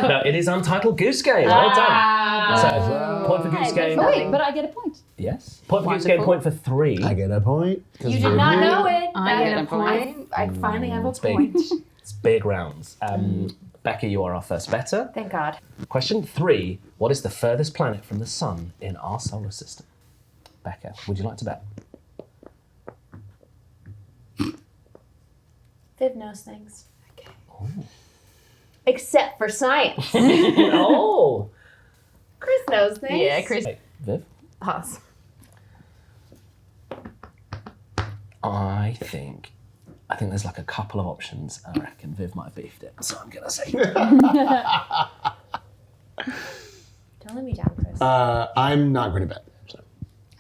No, it is Untitled Goose Game. Well done. So, point for Goose Game. Oh, wait, but I get a point. Yes. Point for Goose Game, point for 3. I get a point. You did not know it. I get a point. I finally have a It's big. point. It's big rounds. Becca, you are our first better. Thank God. Question 3. What is the furthest planet from the sun in our solar system? Becca, would you like to bet? Viv knows things. Okay. Except for science. Oh! Chris knows things. Yeah, Chris. Hey, Viv? Pass. I think there's like a couple of options. I reckon Viv might have beefed it, so I'm gonna say. Don't let me down, Chris. I'm not going to bet. So.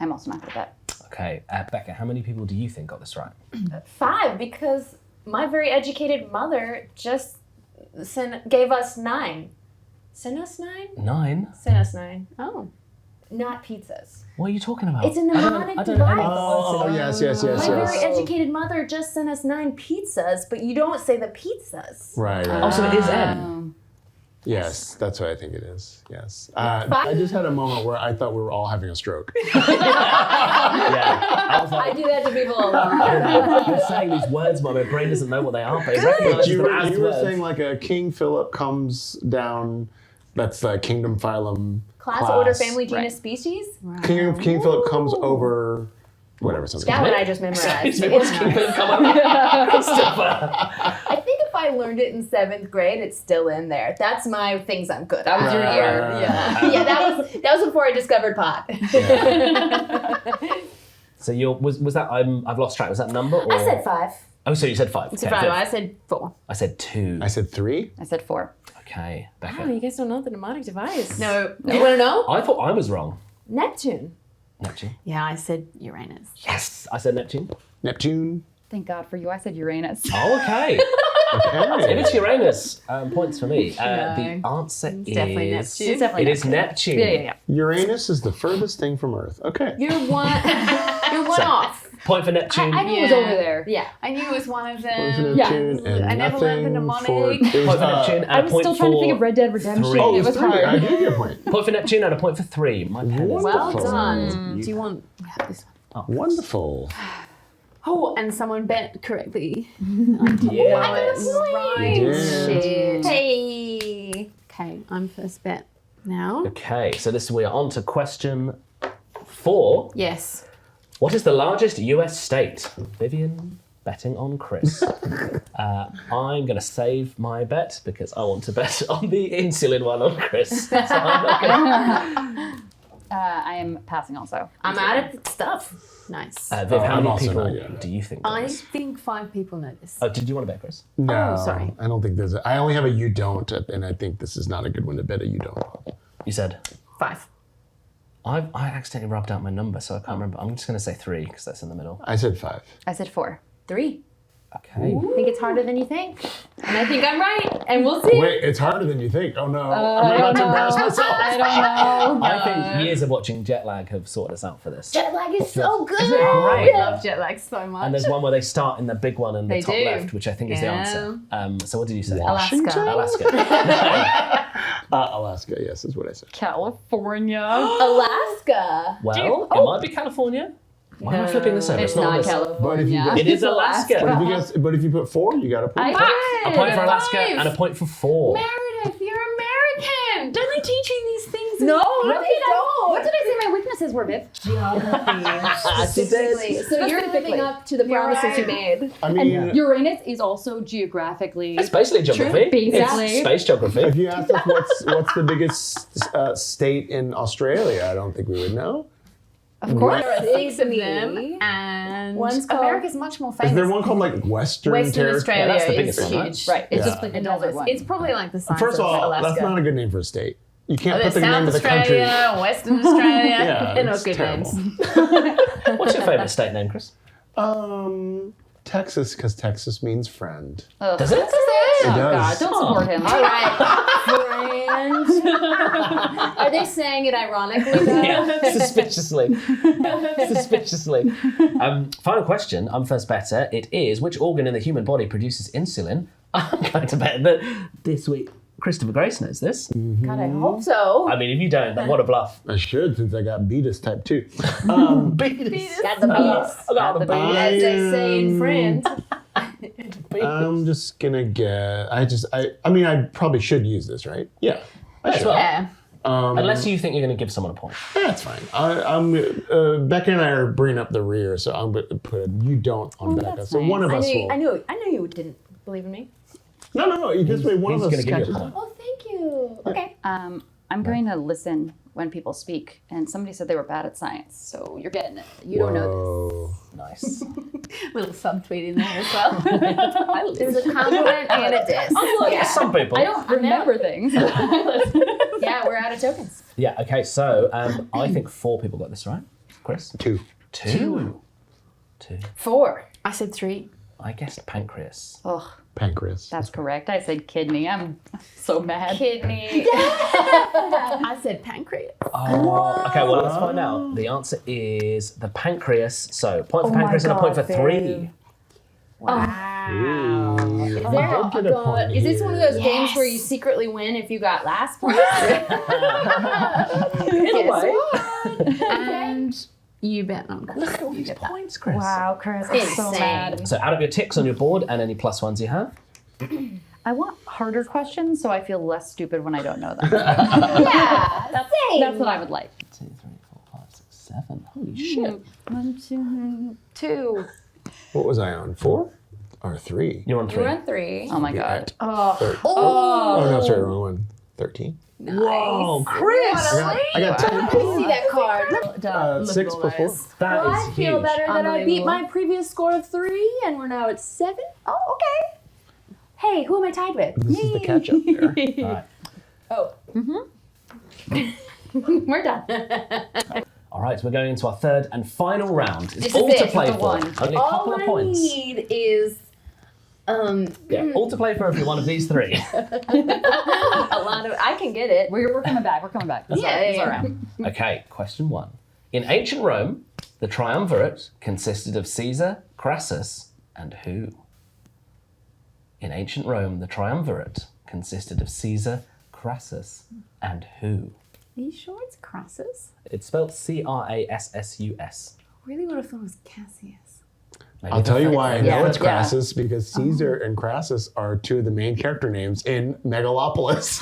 I'm also not good at that. Okay, Becca, how many people do you think got this right? 5, because my very educated mother just gave us 9. Sent us 9? 9? Sent us 9. Oh. Not pizzas. What are you talking about? It's a mnemonic I don't know. device. Oh, yes. My very educated mother just sent us 9 pizzas, but you don't say the pizzas. Right. Oh, so it is N. Yes, that's what I think it is. Yes. I just had a moment where I thought we were all having a stroke. Yeah. I was I like, do that to people a lot. you're saying these words, but my brain doesn't know what they are, but it recognizes You them as were words. saying like a King Philip comes down. That's the kingdom phylum. Class, order, family, genus, species. King Philip comes over. Whatever. Something. That one I just memorized. What's King Philip come over? Christopher. I think if I learned it in 7th grade, it's still in there. That's my things I'm good at. That was your year. Yeah, that was before I discovered pot. So was that I've lost track. Was that number? Or? I said 5. Oh, so you said 5. It's Okay, right. Viv. I said 4. I said 2. I said 3. I said 4. Okay, Becca. Oh, you guys don't know the mnemonic device. No. You want to know? I thought I was wrong. Neptune. Neptune. Yeah, I said Uranus. Yes, I said Neptune. Neptune. Thank God for you. I said Uranus. Oh, okay. Okay. If it's Uranus, points for me. No. The answer is definitely Neptune. It's definitely It is Neptune. Yeah. Uranus is the furthest thing from Earth. Okay. You're one. You're one off. Point for Neptune. I knew it was Yeah. over there. Yeah. I knew it was one of Point for them. Neptune and I never learned the nothing mnemonic. for. It Point was, for Neptune and I a was point still trying to think of for Red Dead Redemption. 3. Oh, It was 3. I hard. did get a point. Point for Neptune and a point for 3. My pen is Well Wonderful. done. Do you want this one? Wonderful. Oh, and someone bet correctly. Yeah. I got a point. Yeah. Shit. Hey. Okay, I'm first bet now. Okay, so we are on to question 4. Yes. What is the largest US state? Vivian betting on Chris. I'm going to save my bet because I want to bet on the insulin one on Chris. So I'm not gonna... I am passing also. I'm out of stuff. Nice. Viv, how I'm many also people not yet. do you think got I this? think 5 people know this. Oh, did you want to bet, Chris? No, sorry. I don't think there's. I only have a you don't, and I think this is not a good one to bet a you don't. You said? 5. I accidentally rubbed out my number, so I can't remember. I'm just going to say 3 because that's in the middle. I said 5. I said 4. 3. Okay. I think it's harder than you think. And I think I'm right. And we'll see. Wait, it's harder than you think. Oh no, I'm about to embarrass myself. I don't know. I think years of watching jet lag have sorted us out for this. Jet lag is so good. Isn't it I great? love jet lag so much. And there's one where they start in the big one in the They top do. left, which I think is the Yeah. answer. So what did you say? Washington? Alaska. Alaska, yes, is what I said. California. Alaska. Well, it might be California. Why am I flipping this over? It's on not this. But if you California. guess, It is Alaska. but if you put 4, you got a point. I A point for Alaska 5. and a point for 4. Meredith, you're American. Don't they teach you these things? No, What they did don't. I say my weaknesses were, Viv? Specifically. So you're living up to the promises you made. I mean, Uranus is also geographically. It's basically geography. Basically. It's space geography. if you asked us what's the biggest state in Australia, I don't think we would know. Of course, There are six six of me. them, and One's called- America's much more famous. Is there one called like Western Western Australia that's the is biggest one, right? huge. Right. It's Yeah. just like the Enormous. desert one. It's probably like the size First of all, Alaska. that's not a good name for a state. You can't There's put the name South of the country. Australia, Western Australia. Yeah, They're not it's good terrible. names. What's your favourite state name, Chris? Texas, because Texas means friend. Ugh. Does it? Oh, It does. God, don't support him. All right, friend. Are they saying it ironically though? Yeah, suspiciously. Suspiciously. Final question. I'm first better. It is, which organ in the human body produces insulin? I'm going to bet that this week Christopher Grace knows this. God, I hope so. I mean, if you don't, then what a bluff. I should, since I got beatus type 2. Got the beats. I got the beat. As they say in France. I'm just gonna get. I mean, I probably should use this, right? Yeah. I should. well. Yeah. Unless you think you're going to give someone a point. That's fine. Becca and I are bringing up the rear, so I'm going to put you don't on Becca. that's So nice. one of us will. I knew you didn't believe in me. No. This way, one He's of us going to give you catches. a point. Oh, thank you. Okay. I'm going to listen when people speak, and somebody said they were bad at science, so you're getting it. You don't know Whoa. Nice. Little subtweet in there as well. There's a compliment and a diss. Yeah, some people. this. I don't remember things. Yeah, we're out of tokens. Yeah, okay, so I think 4 people got this right. Chris? 2. 2. 4. I said 3. I guessed pancreas. Ugh, Pancreas. that's correct. I said kidney. I'm so mad. Kidney. I said pancreas. Oh, okay, well, let's find out. The answer is the pancreas. So, point for pancreas and a point for 3. Wow. Ooh, Is, I there did get a point is this one of those here. games where you secretly win if you got last place? In a way. And you bet on Chris. Look at all these points, Chris. Wow, Chris, I'm so Insane. mad. So, out of your ticks on your board and any plus ones you have, I want harder questions so I feel less stupid when I don't know them. Yeah. That's what I would like. 2, 3, 4, 5, 6, 7. Holy shit. 1, 2. What was I on? 4 or 3? You're on 3. We're on 3. Oh my God. Oh no, sorry, wrong one. 13. Whoa, Chris! I got 10 Let me see that card. 6 plus 4. That Well, is I feel huge. better that I beat Unbelievable. my previous score of 3, and we're now at 7. Oh, okay. Hey, who am I tied with? This is the catch up there. All right. Oh. We're done. All right, so we're going into our third and final round. It's This all is to it, play the for. one. Only a couple of All I points. need is Yeah, all to play for every one of these 3. a lot of. I can get it. We're coming back. We're coming back. This Yeah, is yeah, our yeah. round. Okay, question 1. In ancient Rome, the triumvirate consisted of Caesar, Crassus, and who? In ancient Rome, the triumvirate consisted of Caesar, Crassus, and who? Are you sure it's Crassus? It's spelled Crassus. Really would have thought it was Cassius. Maybe I'll tell you the- why I know Yeah, it's yeah. Crassus, because Caesar and Crassus are 2 of the main character names in Megalopolis.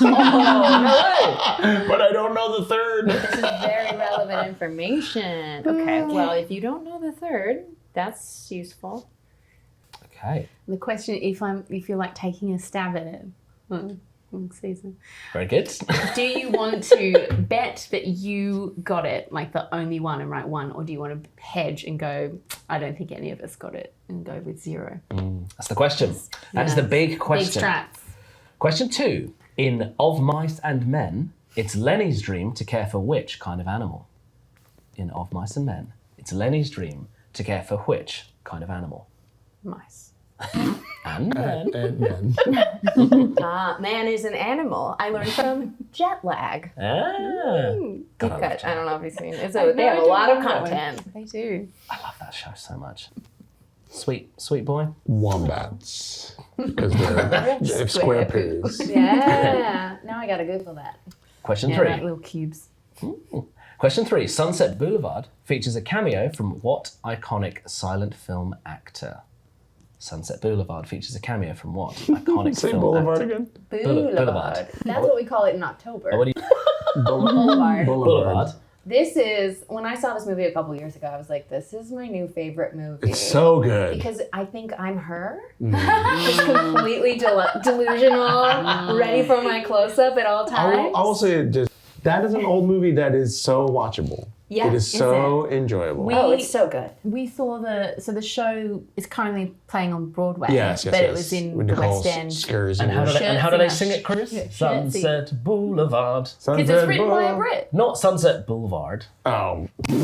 But I don't know the third. This is very relevant information. Okay, well, if you don't know the third, that's useful. Okay, The question, if you're like taking a stab at it, Caesar, very good. do you want to bet that you got it, like the only one and right one, or do you want to hedge and go, I don't think any of us got it, and go with 0? That's the question. That is the big Big question. straps. Question 2. In Of Mice and Men, it's Lenny's dream to care for which kind of animal? In Of Mice and Men, it's Lenny's dream to care for which kind of animal? Mice. And men. And then, Man is an animal. I learned from jet lag. Gotta love Because, I Jet don't know if you've seen it. I've They have a never lot of done that one. content. They do. I love that show so much. Sweet boy. wombats. Because they're square peas. Yeah. Now I gotta Google that. Question Yeah, 3. like little cubes. Question 3. Sunset Boulevard features a cameo from what iconic silent film actor? Sunset Boulevard features a cameo from what iconic Say film Boulevard actor? again. Boulevard. That's what we call it in October. Oh, what do you... Boulevard. Boulevard. This is, when I saw this movie a couple years ago, I was like, this is my new favorite movie. It's so good. Because I think I'm her. Just completely delusional, ready for my close-up at all times. I will say, that is an old movie that is so watchable. Yeah, it is so enjoyable. Oh, it's so good. We saw the show is currently playing on Broadway. Yes, but it was in When the Nicole West End. Scurs And in how do her they, and how do they sing Shirt it, Chris? singer. Sunset Boulevard. Because it's written by a Brit. Not Sunset Boulevard. Oh. So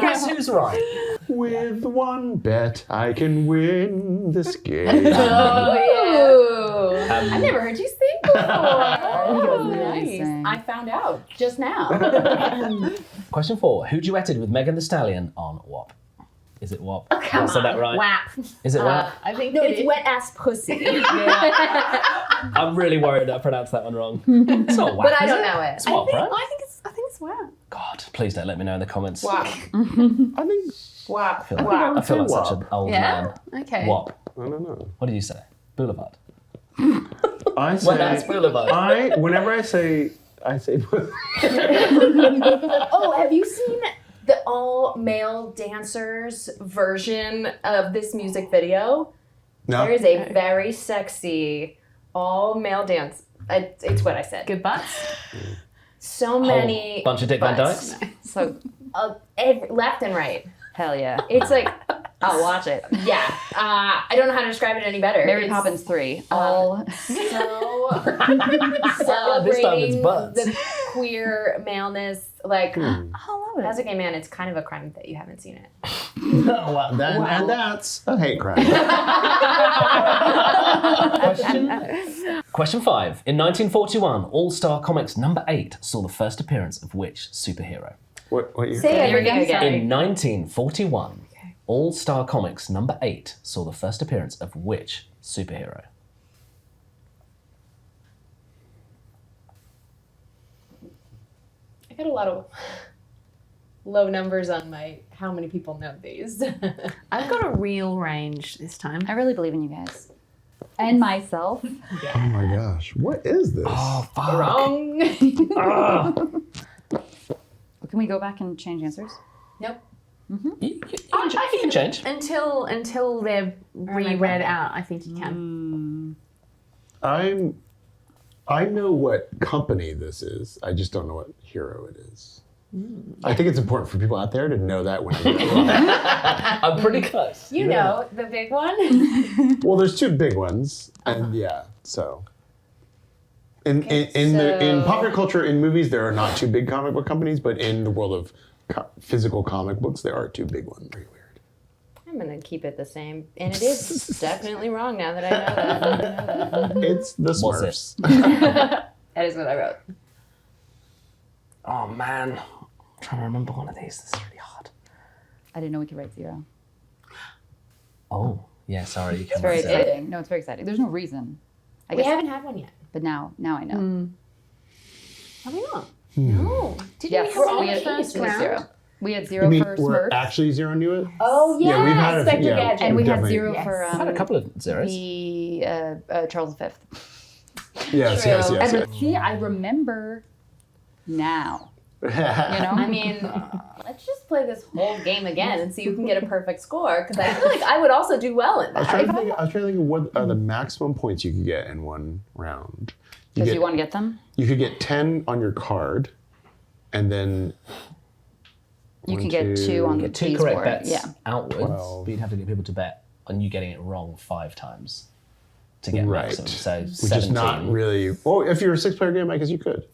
guess who's right? With one bet, I can win this game. Oh, yeah. I've never heard you sing before. was Nice. amazing. I found out just now. Question 4. Who duetted with Megan Thee Stallion on WAP? Is it WAP? Oh, come I said that right? WAP. Is it WAP? I think No, it it's is. wet ass pussy. I'm really worried I pronounced that one wrong. It's not WAP, But I is don't it? know it. It's WAP, right? I think it's wow. God, please don't let me know in the comments. WAP. I think, WAP. I feel like, WAP. I feel like such WAP. an old Yeah. man. Okay. WAP. I don't know. What did you say? Boulevard. I Well, that's say, Boulevard. whenever I say Oh, have you seen the all-male dancers version of this music video? no. There is a very sexy all-male dance. It's what I said. Good butts. So many Bunch of Dick Van butts. Dykes. So, Left and right. hell yeah. It's like, I'll watch it. yeah. I don't know how to describe it any better. Mary It's Poppins 3. All. So This time it's celebrating butts. the queer maleness. Like, I love it. as a gay man, it's kind of a crime that you haven't seen it. Well, and that's a hate crime. Question 5. In 1941, All-Star Comics number 8 saw the first appearance of which superhero? What year? Say everything Sorry. again. In 1941, All-Star Comics number 8 saw the first appearance of which superhero? I got a lot of low numbers on my how many people know these. I've got a real range this time. I really believe in you guys. And myself. Oh my gosh. What is this? Wrong. Can we go back and change answers? Nope. You can change. Until they're reread out, I think you can. I know what company this is. I just don't know what hero it is. I think it's important for people out there to know that when you I'm pretty close. You know the big one. Well, there's two big ones, and yeah, so. In so- popular culture, in movies, there are not two big comic book companies, but in the world of physical comic books, there are two big ones. Very weird. I'm gonna keep it the same, and it is definitely wrong now that I know that. It's the Was Smurfs. That is what I wrote. Oh man, I'm trying to remember one of these. This is really hard. I didn't know we could write 0. Oh, yeah, sorry. You It's can very write that. exciting. No, it's very exciting. There's no reason. I We guess, haven't had one yet. but now I know. Have we not? No. Did Yes, we have we one had first round? 0. We had I 0 mean, for we're Smurfs, actually Zero knew it. Oh yeah, Yeah, we've had a- Inspector yeah. Gadget. and we had definitely. 0 Yes. for I had a couple of zeros. the Charles V. Yes, True. yes, yes. And see, I remember now. You know, I mean, let's just play this whole game again and see who can get a perfect score. Because I feel like I would also do well in I was that. trying to think of what are the maximum points you could get in one round. because you want to get them. You could get 10 on your card, and then You one, can get two, 2 on the Get 2 tease correct board. bets Yeah. outwards, 12. but you'd have to get people to bet on you getting it wrong 5 times to get right, maximum. So which 17. is not really. Well, if you're a 6-player game, I guess you could.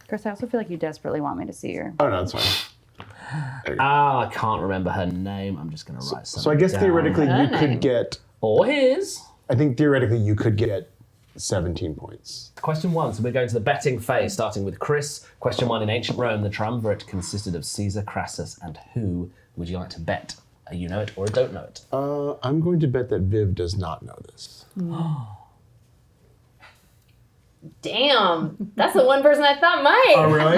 Chris, I also feel like you desperately want me to see your. Oh no, that's fine. I can't remember her name. I'm just going to write something So I guess down. theoretically you name. could get. Or his. I think theoretically you could get 17 points. Question 1. So we're going to the betting phase, starting with Chris. Question 1. In ancient Rome, the triumvirate consisted of Caesar, Crassus, and who would you like to bet? You know it or don't know it? I'm going to bet that Viv does not know this. Damn, that's the one person I thought might. Oh, really?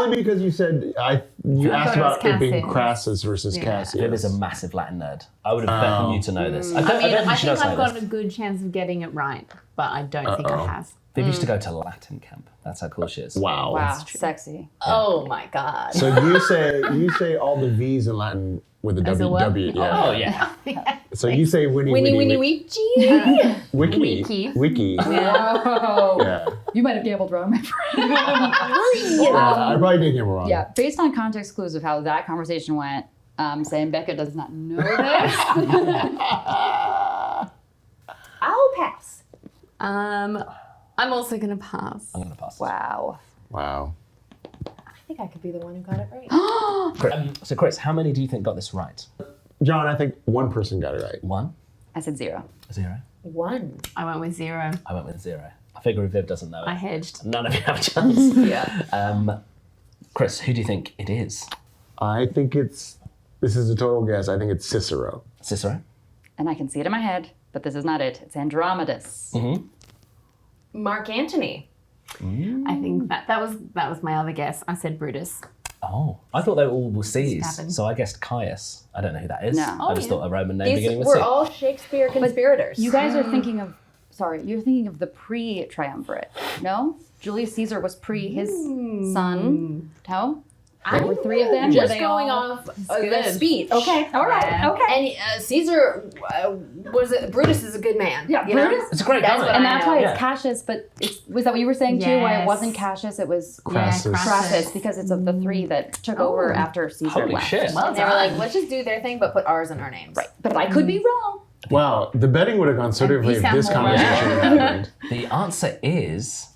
Only because you said you I asked thought it was about it being Cassius. Crassus versus Cassius. Viv is a massive Latin nerd. I would have bet on you to know this. I don't I mean, think I she think does I've know got this. a good chance of getting it right, but I don't think I have. Viv used to go to Latin camp. That's how cool she is. Wow. Wow, sexy. Oh my god. So you say all the V's in Latin with a As a what? W. Yeah. Oh, yeah. So you say Winnie Winnie Weechie. Wiki. Wiki. Whoa. Yeah. You might have gambled wrong, my friend. I probably did get it wrong. Yeah, based on context clues of how that conversation went, saying Becca does not know this. I'll pass. I'm also going to pass. I'm going to pass. Wow. Wow. I think I could be the one who got it right. So, Chris, how many do you think got this right? John, I think one person got it right. 1, I said 0. 0. 1. I went with 0. I went with 0. I figure if Viv doesn't know it, I hedged. none of you have a chance. Yeah. Chris, who do you think it is? I think this is a total guess. I think it's Cicero. Cicero? And I can see it in my head, but this is not it. It's Andromedas. Mark Antony. I think that was my other guess. I said Brutus. Oh, I thought they all were C's, Stabbing. so I guessed Caius. I don't know who that is. No. I just thought a Roman name These beginning with were C. all Shakespeare conspirators. You guys are thinking of, you're thinking of the pre-triumvirate. No? Julius Caesar was pre his son. No? There were 3 of them. just Were they going all- off the good. speech. Okay, all right, Yeah. okay. And Caesar Brutus is a a good man. Yeah, you know? Brutus. It's a great That's guy. what And I that's know. why Yeah. it's Cassius, but was that what you were saying too? Why it Yes. wasn't Cassius, it was Crassus. Crassus, because it's of the 3 that took over after Caesar Holy left. shit. Well And they were done. like, let's just do their thing, but put ours in our names. Right, but I could be wrong. Wow, the betting would have gone so differently if sound this more conversation had happened. The answer is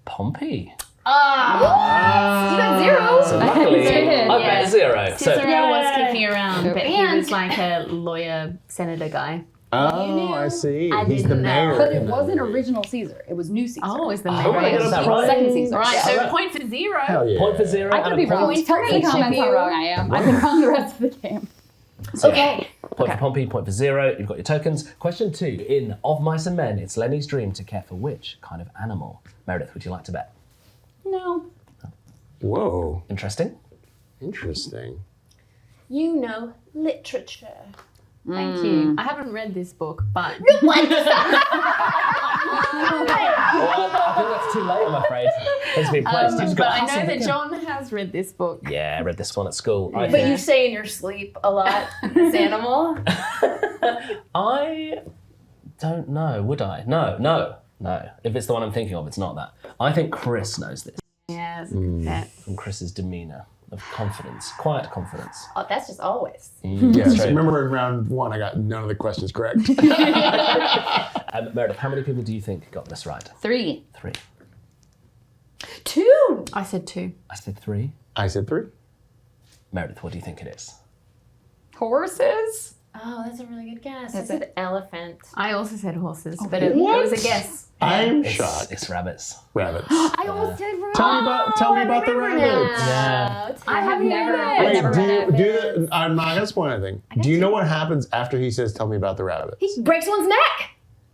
Pompey. You got 0. So luckily, did, I yeah. bet 0. So Cicero was kicking around, but he And- was like a lawyer, senator guy. Oh, I see. I He's the didn't know. mayor. But it wasn't original Caesar. It was new Caesar. Oh, is the Oh, mayor? I got that right. Second Caesar. All right, Yeah. so point for 0. Hell yeah. point for 0 I and could a be wrong. point. Tell me in the comments how wrong I am. I've been wrong the rest of the game. Okay. Point for Pompey, point for 0. You've got your tokens. Question 2. In Of Mice and Men, it's Lenny's dream to care for which kind of animal? Meredith, would you like to bet? No. Whoa, Interesting. interesting. You know literature. Thank you. I haven't read this book, but Well, I think that's too late, I'm afraid. It's been placed. You've just but got I to hustle know that again. John has read this book. Yeah, I read this one at school. I But think. you say in your sleep a lot, this animal. I don't know, would I? No. If it's the one I'm thinking of, it's not that. I think Chris knows this Yes. Yeah. from Chris's demeanour of confidence, quiet confidence. Oh, that's just always. Yes, true. remember in round 1, I got none of the questions correct. Meredith, how many people do you think got this right? 3. 3. 2. I said 2. I said 3. I said 3. Meredith, what do you think it is? Horses? Oh, that's a really good guess. Is I said elephant. I also said horses, but it was a guess. I'm It's, shocked. it's rabbits. Rabbits. I almost said wrong. Tell me about the rabbits. Yeah. I have never Wait, read do I'm not gonna spoil anything. Do you know what happens after he says, "Tell me about the rabbits"? He breaks one's neck.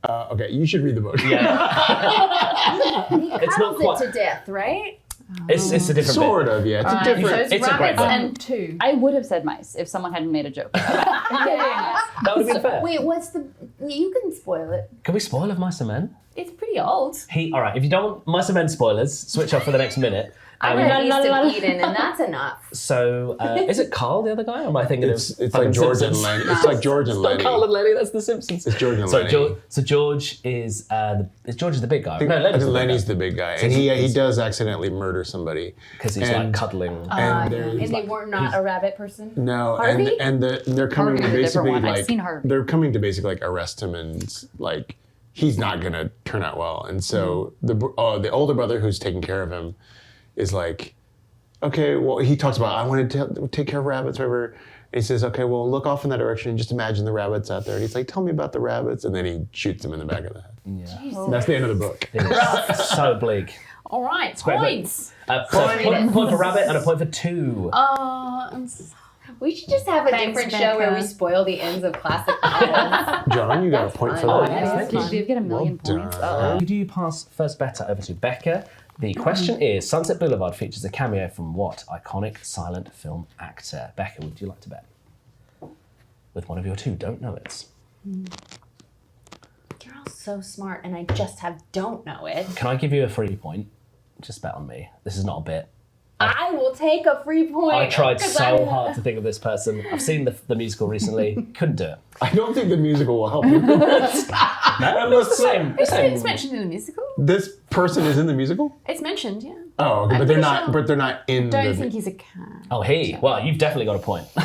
Okay, you should read the book. Yeah. He It's not cuddles quite- it to death, right? It's a different Sort of, yeah. It's a So different. it's It's a great rabbits book. and 2. I would have said mice if someone hadn't made a joke about it. That would have been fair. Wait, what's the? You can spoil it. Can we spoil of Mice and Men? It's pretty old. All right, if you don't want Mice and Men spoilers, switch off for the next minute. I read East of Eden, and that's enough. So, is it Carl, the other guy? Or am I thinking It's of like fucking George and Simpsons? Lenny. It's like George and Lenny. Carl and Lenny, that's the Simpsons. It's George and Sorry, Lenny. George is George is the big guy. No, I think Lenny's the the big guy, and he he's- does accidentally murder somebody because he's like and- cuddling. and there's And they were not a rabbit person. no, Harvey? and they're coming Harvey's to a different basically one. I've like seen Harvey. they're coming to basically like arrest him and like he's not gonna turn out well, and so the older brother who's taking care of him is like, okay, well he talks about I want to take care of rabbits, whatever. And he says, okay, well look off in that direction and just imagine the rabbits out there. And he's like, tell me about the rabbits, and then he shoots him in the back of the head. Yeah. That's the end of the book. It's so bleak. All right, great, points. So point for rabbit and a point for 2. Oh, I'm so We should just have a Thanks, different show where we Becca. spoil the ends of classic novels. John, you got That's a point for fun. that. Oh, yes, thank you. Did Viv get a million Well points? done. Could you pass first better over to Becca? The question is, Sunset Boulevard features a cameo from what iconic silent film actor? Becca, would you like to bet? With one of your two don't know it. You're all so smart, and I just don't know it. Can I give you a free point? Just bet on me. This is not a bit. I will take a free point. I tried 'cause so I'm- hard to think of this person. I've seen the musical recently. Couldn't do it. I don't think the musical will help you with this. No, it's the same. It's mentioned in the musical. This person is in the musical? It's mentioned, yeah. Oh, okay, I'm but they're pretty not. sure. But they're not in Don't the. think he's a cat. Oh, he. Well, you've definitely got a point. I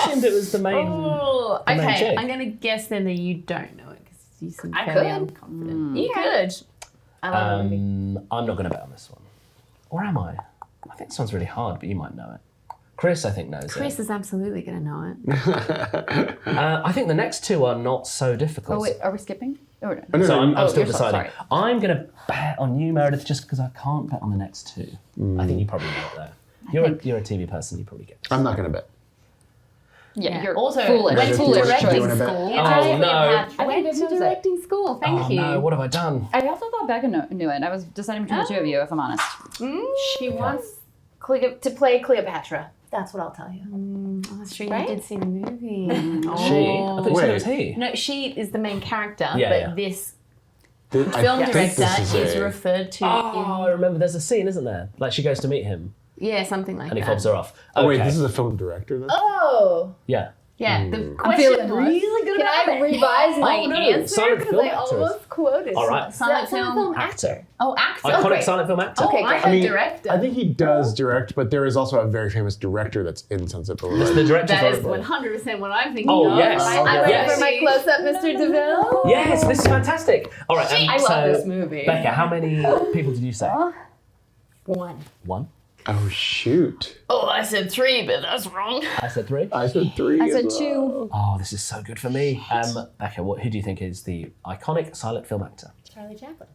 assumed it was the main. Oh, The main okay. chick. I'm going to guess then that you don't know it because you seem I fairly could. unconfident. You could. I love the movie. I'm not going to bet on this one. Or am I? I think this one's really hard, but you might know it. Chris, I think, knows Chris it. is absolutely going to know it. I think the next two are not so difficult. Oh wait, are we skipping? Oh, no. Oh, no, So no, I'm Oh, still you're deciding. sorry. I'm going to bet on you, Meredith, just because I can't bet on the next two. I think you probably know it, though. You're a TV person, you probably get it. I'm not going to bet. Yeah, you're also foolish. went to Foolish do you directing wanna bet? school. Oh, no. I think went Viv to knows it. directing school. Thank Oh, you. no, what have I done? I also thought Becca knew it. I was deciding between the two of you, if I'm honest. She wants to play Cleopatra. That's what I'll tell you. Oh, that's true. Right? You did see the movie. She? I thought you said it was he. No, she is the main character, Yeah, but yeah. this I film think director this is a- referred to Oh, I remember there's a scene, isn't there? Like she goes to meet him yeah, something like and he that. fobs her off. Oh wait, Okay. this is a film director. Then? Oh, Yeah. Yeah, the I'm question feeling was, really good can about I it. revise my Oh, no, answer? silent Because film I actors. almost quoted. All right. Silent film Actor. Oh, actor. Iconic Okay. silent film actor. Oh, I great. heard I mean, director. I think he does direct, but there is also a very famous director that's in Sunset Boulevard. The director's That is horrible. 100% what I'm thinking Oh, of. yes. I'm Okay. ready Yes. for my close-up, Mr. DeVille. Yes, this is fantastic. All right, I so, love this movie. Becca, how many people did you say? One. One. Oh shoot! Oh, I said 3, but that's wrong. I said 3. I said 3. I as said well. 2. Oh, this is so good for me. Becca, who do you think is the iconic silent film actor? Charlie Chaplin.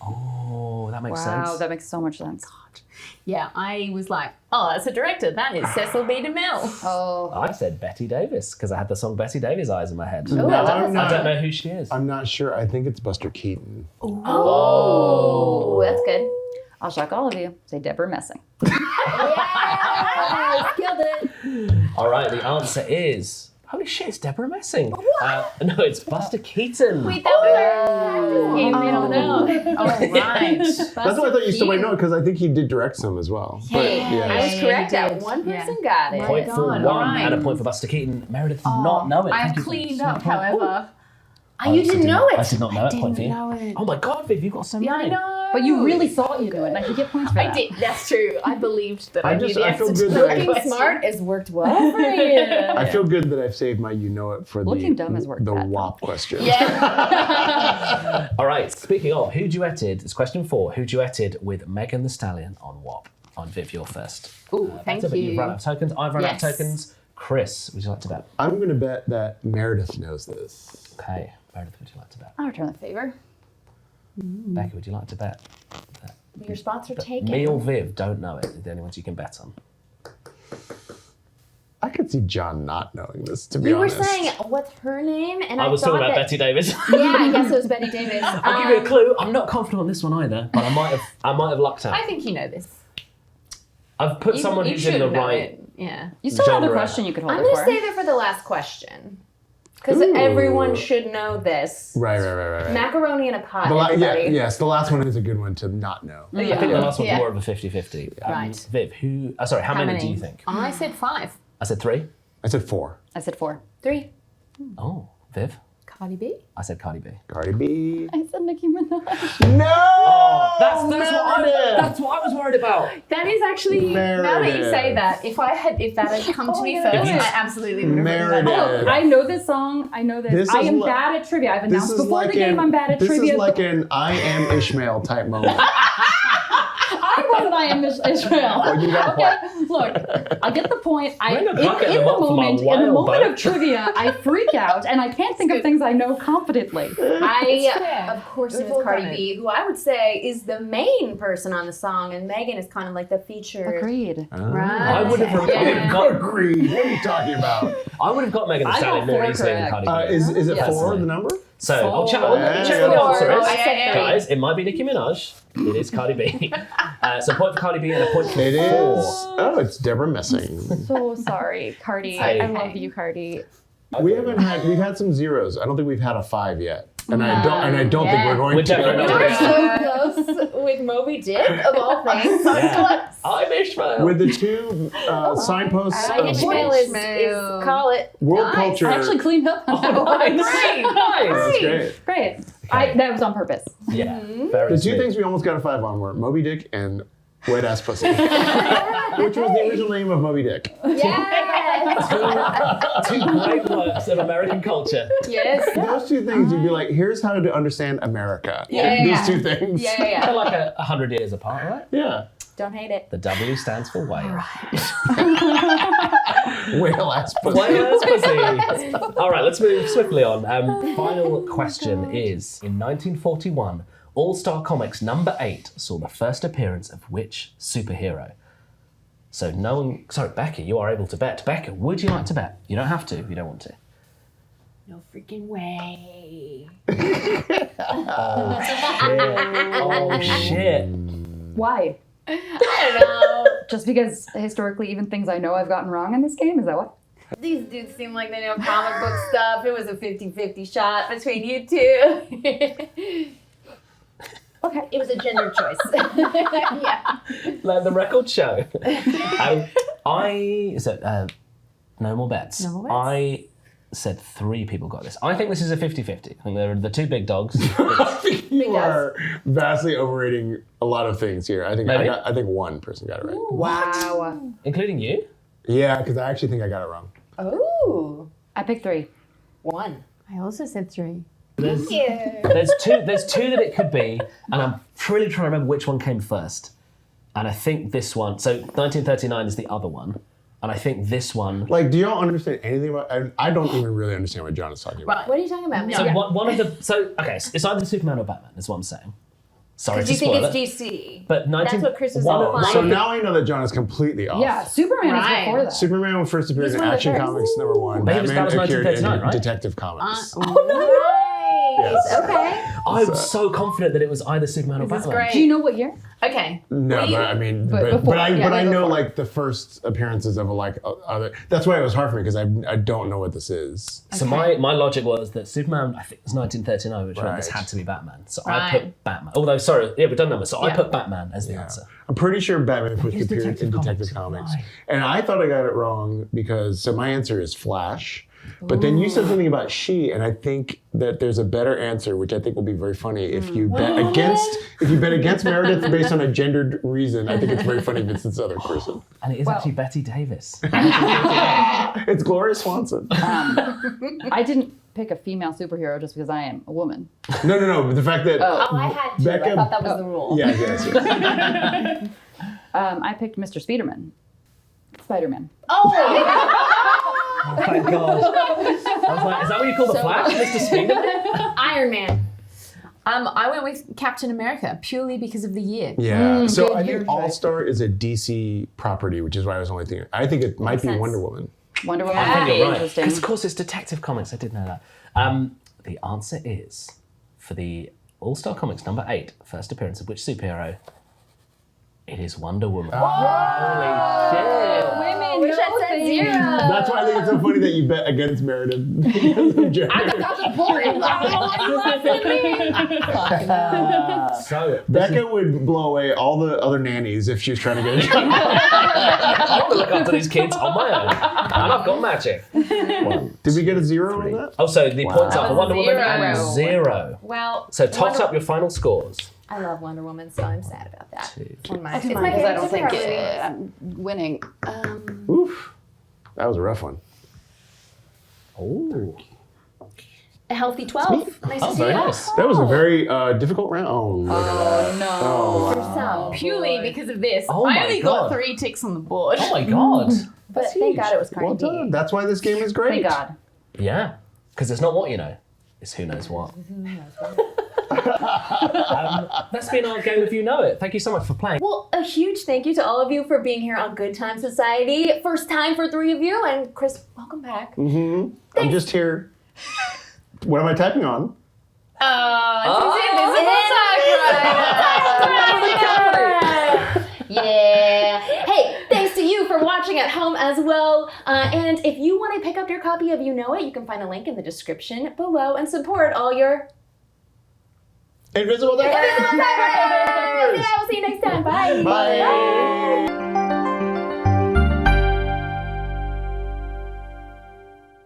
Oh, that makes Wow, sense. that makes so much sense. Yeah, I was like, oh, that's a director. That is Cecil B. DeMille. Oh, I said Betty Davis because I had the song Betty Davis Eyes in my head. No, I'm I don't not. know who she is. I'm not sure. I think it's Buster Keaton. Oh, that's good. I'll shock all of you. Say Deborah Messing. Yeah, killed it. All right, the answer is holy shit, it's Deborah Messing. No, it's Buster Keaton. Wait, that was game. I don't know. Oh, right. That's why I thought you still might know because I think he did direct some as well. But I yeah, was correct. Yeah, you That did. one Yeah. person got it. Point for God, one alright. and a point for Buster Keaton. Meredith did not know it. I Thank have you for cleaned the up, point. however. Oh, you didn't know it. I did not know it. Point for you. know it. Oh my God, Viv, you got so many. Yeah, I know. But you really thought you knew it, and I should get points for that. I did. That's true. I believed that I I knew just- the I feel answer good to that the I- Looking question. smart has worked well for you. I feel good that I've saved my you know it for Looking dumb has worked the bad. WAP question. Yeah. All right, speaking of, who duetted, it's question 4, who duetted with Megan Thee Stallion on WAP? On Viv, you're first. Ooh, thank But you've you. run out of tokens, I've run out of Yes. tokens. Chris, would you like to bet? I'm going to bet that Meredith knows this. Okay, Meredith, would you like to bet? I'll return the favor. Becca, would you like to bet? Your spots are taken. Me or Viv don't know it. They're the only ones you can bet on. I could see John not knowing this, to be You were honest. saying, what's her name? And I was thought talking about that, Betty Davis. Yeah, I guess it was Betty Davis. I'll give you a clue. I'm not confident on this one either, but I might have lucked out. I think you know this. I've put You- someone you who's in the should know right. it. Yeah. You still have Genre. the question you could hold I'm it going for. to save it for the last question. Because Ooh. everyone should know this. Right. Macaroni in a pot, Yeah, everybody. yes, the last one is a good one to not know. I think the last one's Yeah. more of a 50-50. Right. Viv, who? Sorry, how many do you think? I said 5. I said 3. I said 4. I said 4. 3. Oh, Viv. Cardi B. I said Cardi B. Cardi B. I said Nicki Minaj. No! That's what I was worried about. That is actually now that you say that, if that had come to me first, If you- I absolutely would have written that Meredith. down. I know this song. I know this. This I is am li- bad at trivia. I've This announced is before like the game I'm bad at this trivia. is like an I am Ishmael type moment. I know that I am Israel. Well, you got a point. Look, I get the point. We're in a bucket them up from our In the wild moment boat. of trivia, I freak out and I can't think of things I know confidently. Of course, it We've was all Cardi done B, who I would say is the main person on the song, and Megan is kind of like the featured. Agreed. I would have got Agreed. What are you talking about? I would have got Megan Thee I Stallion got more four easily than correct. Cardi B. Is it Yes. 4 the number? So I'll check Yeah. what the answer Oh, is. I said three. Guys, it might be Nicki Minaj. It is Cardi B. So a point for Cardi B and a point for It is. 4. Oh, it's Deborah Messing. So sorry, Cardi. Hey. I love you, Cardi. We've had some zeros. I don't think we've had a 5 yet. And I don't think we're going We're to. definitely not We're gonna- so close with Moby Dick, of all things. So Yeah. I'm Ishmael. With the 2 signposts Ishmael of is call it. world Nice. culture. I actually cleaned up on that one. Nice. That's great. Great. That was on purpose. Yeah. Very The 2 sweet. things we almost got a 5 on were Moby Dick and Wet Ass Pussy, which was the original name of Moby Dick. Yes. Two great works of American culture. Yes. Those 2 things, you'd be like, here's how to understand America. Yeah. These 2 things. Yeah. They're like 100 years apart, right? Yeah. Don't hate it. The W stands for whale. Whale ass pussy. Whale pussy. All right, let's move swiftly on. Final question is, in 1941, All-Star Comics number 8 saw the first appearance of which superhero? So no one... Sorry, Becca, you are able to bet. Becca, would you like to bet? You don't have to if you don't want to. No freaking way. Oh, shit. Why? I don't know. Just because historically, even things I know I've gotten wrong in this game? Is that what? These dudes seem like they know comic book stuff. It was a 50-50 shot between you two. Okay. It was a gender choice. Yeah. Let the record show. No more bets. No more bets. I said 3 people got this. I think this is a 50-50. I think they're the 2 big dogs. You are vastly overrating a lot of things here. I think Maybe. I think 1 person got it right. Wow. Including you? Yeah, because I actually think I got it wrong. Ooh. I picked 3. 1. I also said 3. There's Yeah. there's two that it could be, and I'm really trying to remember which one came first. And I think this one. So 1939 is the other one, and I think this one. Like, do y'all understand anything about? I don't even really understand what John is talking about. What are you talking about? So one of the. So okay, so it's either Superman or Batman. Is what I'm saying. Sorry to Because you think spoil it's it. DC. But 19 That's what Chris was one- implying. So now I know that John is completely off. Yeah, Superman Right. is before that. Superman first appeared He's in one of the Action first. Comics #1. But that was Batman appeared in 1939, right? Detective Comics. Nice. Yes. Okay. I was so confident that it was either Superman or This is Batman. great. Do you know what year? Okay. No, We- but I mean, But but, before, I yeah, know before. like the first appearances of other. That's why it was hard for me because I don't know what this is. So my logic was that Superman, I think it was 1939, which meant this Right. had to be Batman. So I Right. put Batman. Although, sorry, yeah, we've done numbers. So I Yeah. put Batman as the answer. I'm pretty sure Batman first It's appeared Detective in Detective Comics. Comics, Why? and I thought I got it wrong because my answer is Flash. But then you said something about she, and I think that there's a better answer, which I think will be very funny if you bet against Meredith based on a gendered reason. I think it's very funny if it's this other person. And it is actually Betty Davis. It's Gloria Swanson. I didn't pick a female superhero just because I am a woman. No. But the fact that Oh, I had to. Becca- I thought that was the rule. yes. I picked Mr. Spider-Man. Oh, Oh, thank God. I was like, is that what you call the Flash, Mr. Speederman? Iron Man. I went with Captain America purely because of the year. Yeah. So good I year think choice. All Star is a DC property, which is why I was only thinking. I think it might be sense. Wonder Woman. Wonder Woman Yeah. would be You're right. interesting. Because of course it's Detective Comics. I did know that. The answer is for the All-Star Comics number 8, first appearance of which superhero? It is Wonder Woman. Holy shit! Women, Wish I said 0. That's why I think it's so funny that you bet against Meredith because of gender. So Becca would blow away all the other nannies if she was trying to get a job. I want to look after these kids on my own, and I've got magic. Did we get a 0 on that? Oh, so the points are for Wonder Woman and 0. 0. Well, So toss up your final scores. I love Wonder Woman, so I'm sad about that. It's my Because favorite I don't think superhero. I'm winning. Oof. That was a rough one. Oh. a healthy 12. Nice to see very you. nice. That was a very difficult round. Oh, look at that. no. Oh, For some. Purely because of this. Oh I my only God. got 3 ticks on the board. Oh my god. But That's thank huge. God it was Well Cardi B. done. That's why this game is great. Thank God. Yeah. Because it's not what you know, it's who knows what. That's been our game of You Know It. Thank you so much for playing. Well, a huge thank you to all of you for being here on Good Time Society. First time for 3 of you, and Chris, welcome back. I'm just here. What am I typing on? Yeah. Hey, thanks to you for watching at home as well. And if you want to pick up your copy of You Know It, you can find a link in the description below and support all your Invisible Diamonds! Yeah, we'll see you next time. Bye. Bye.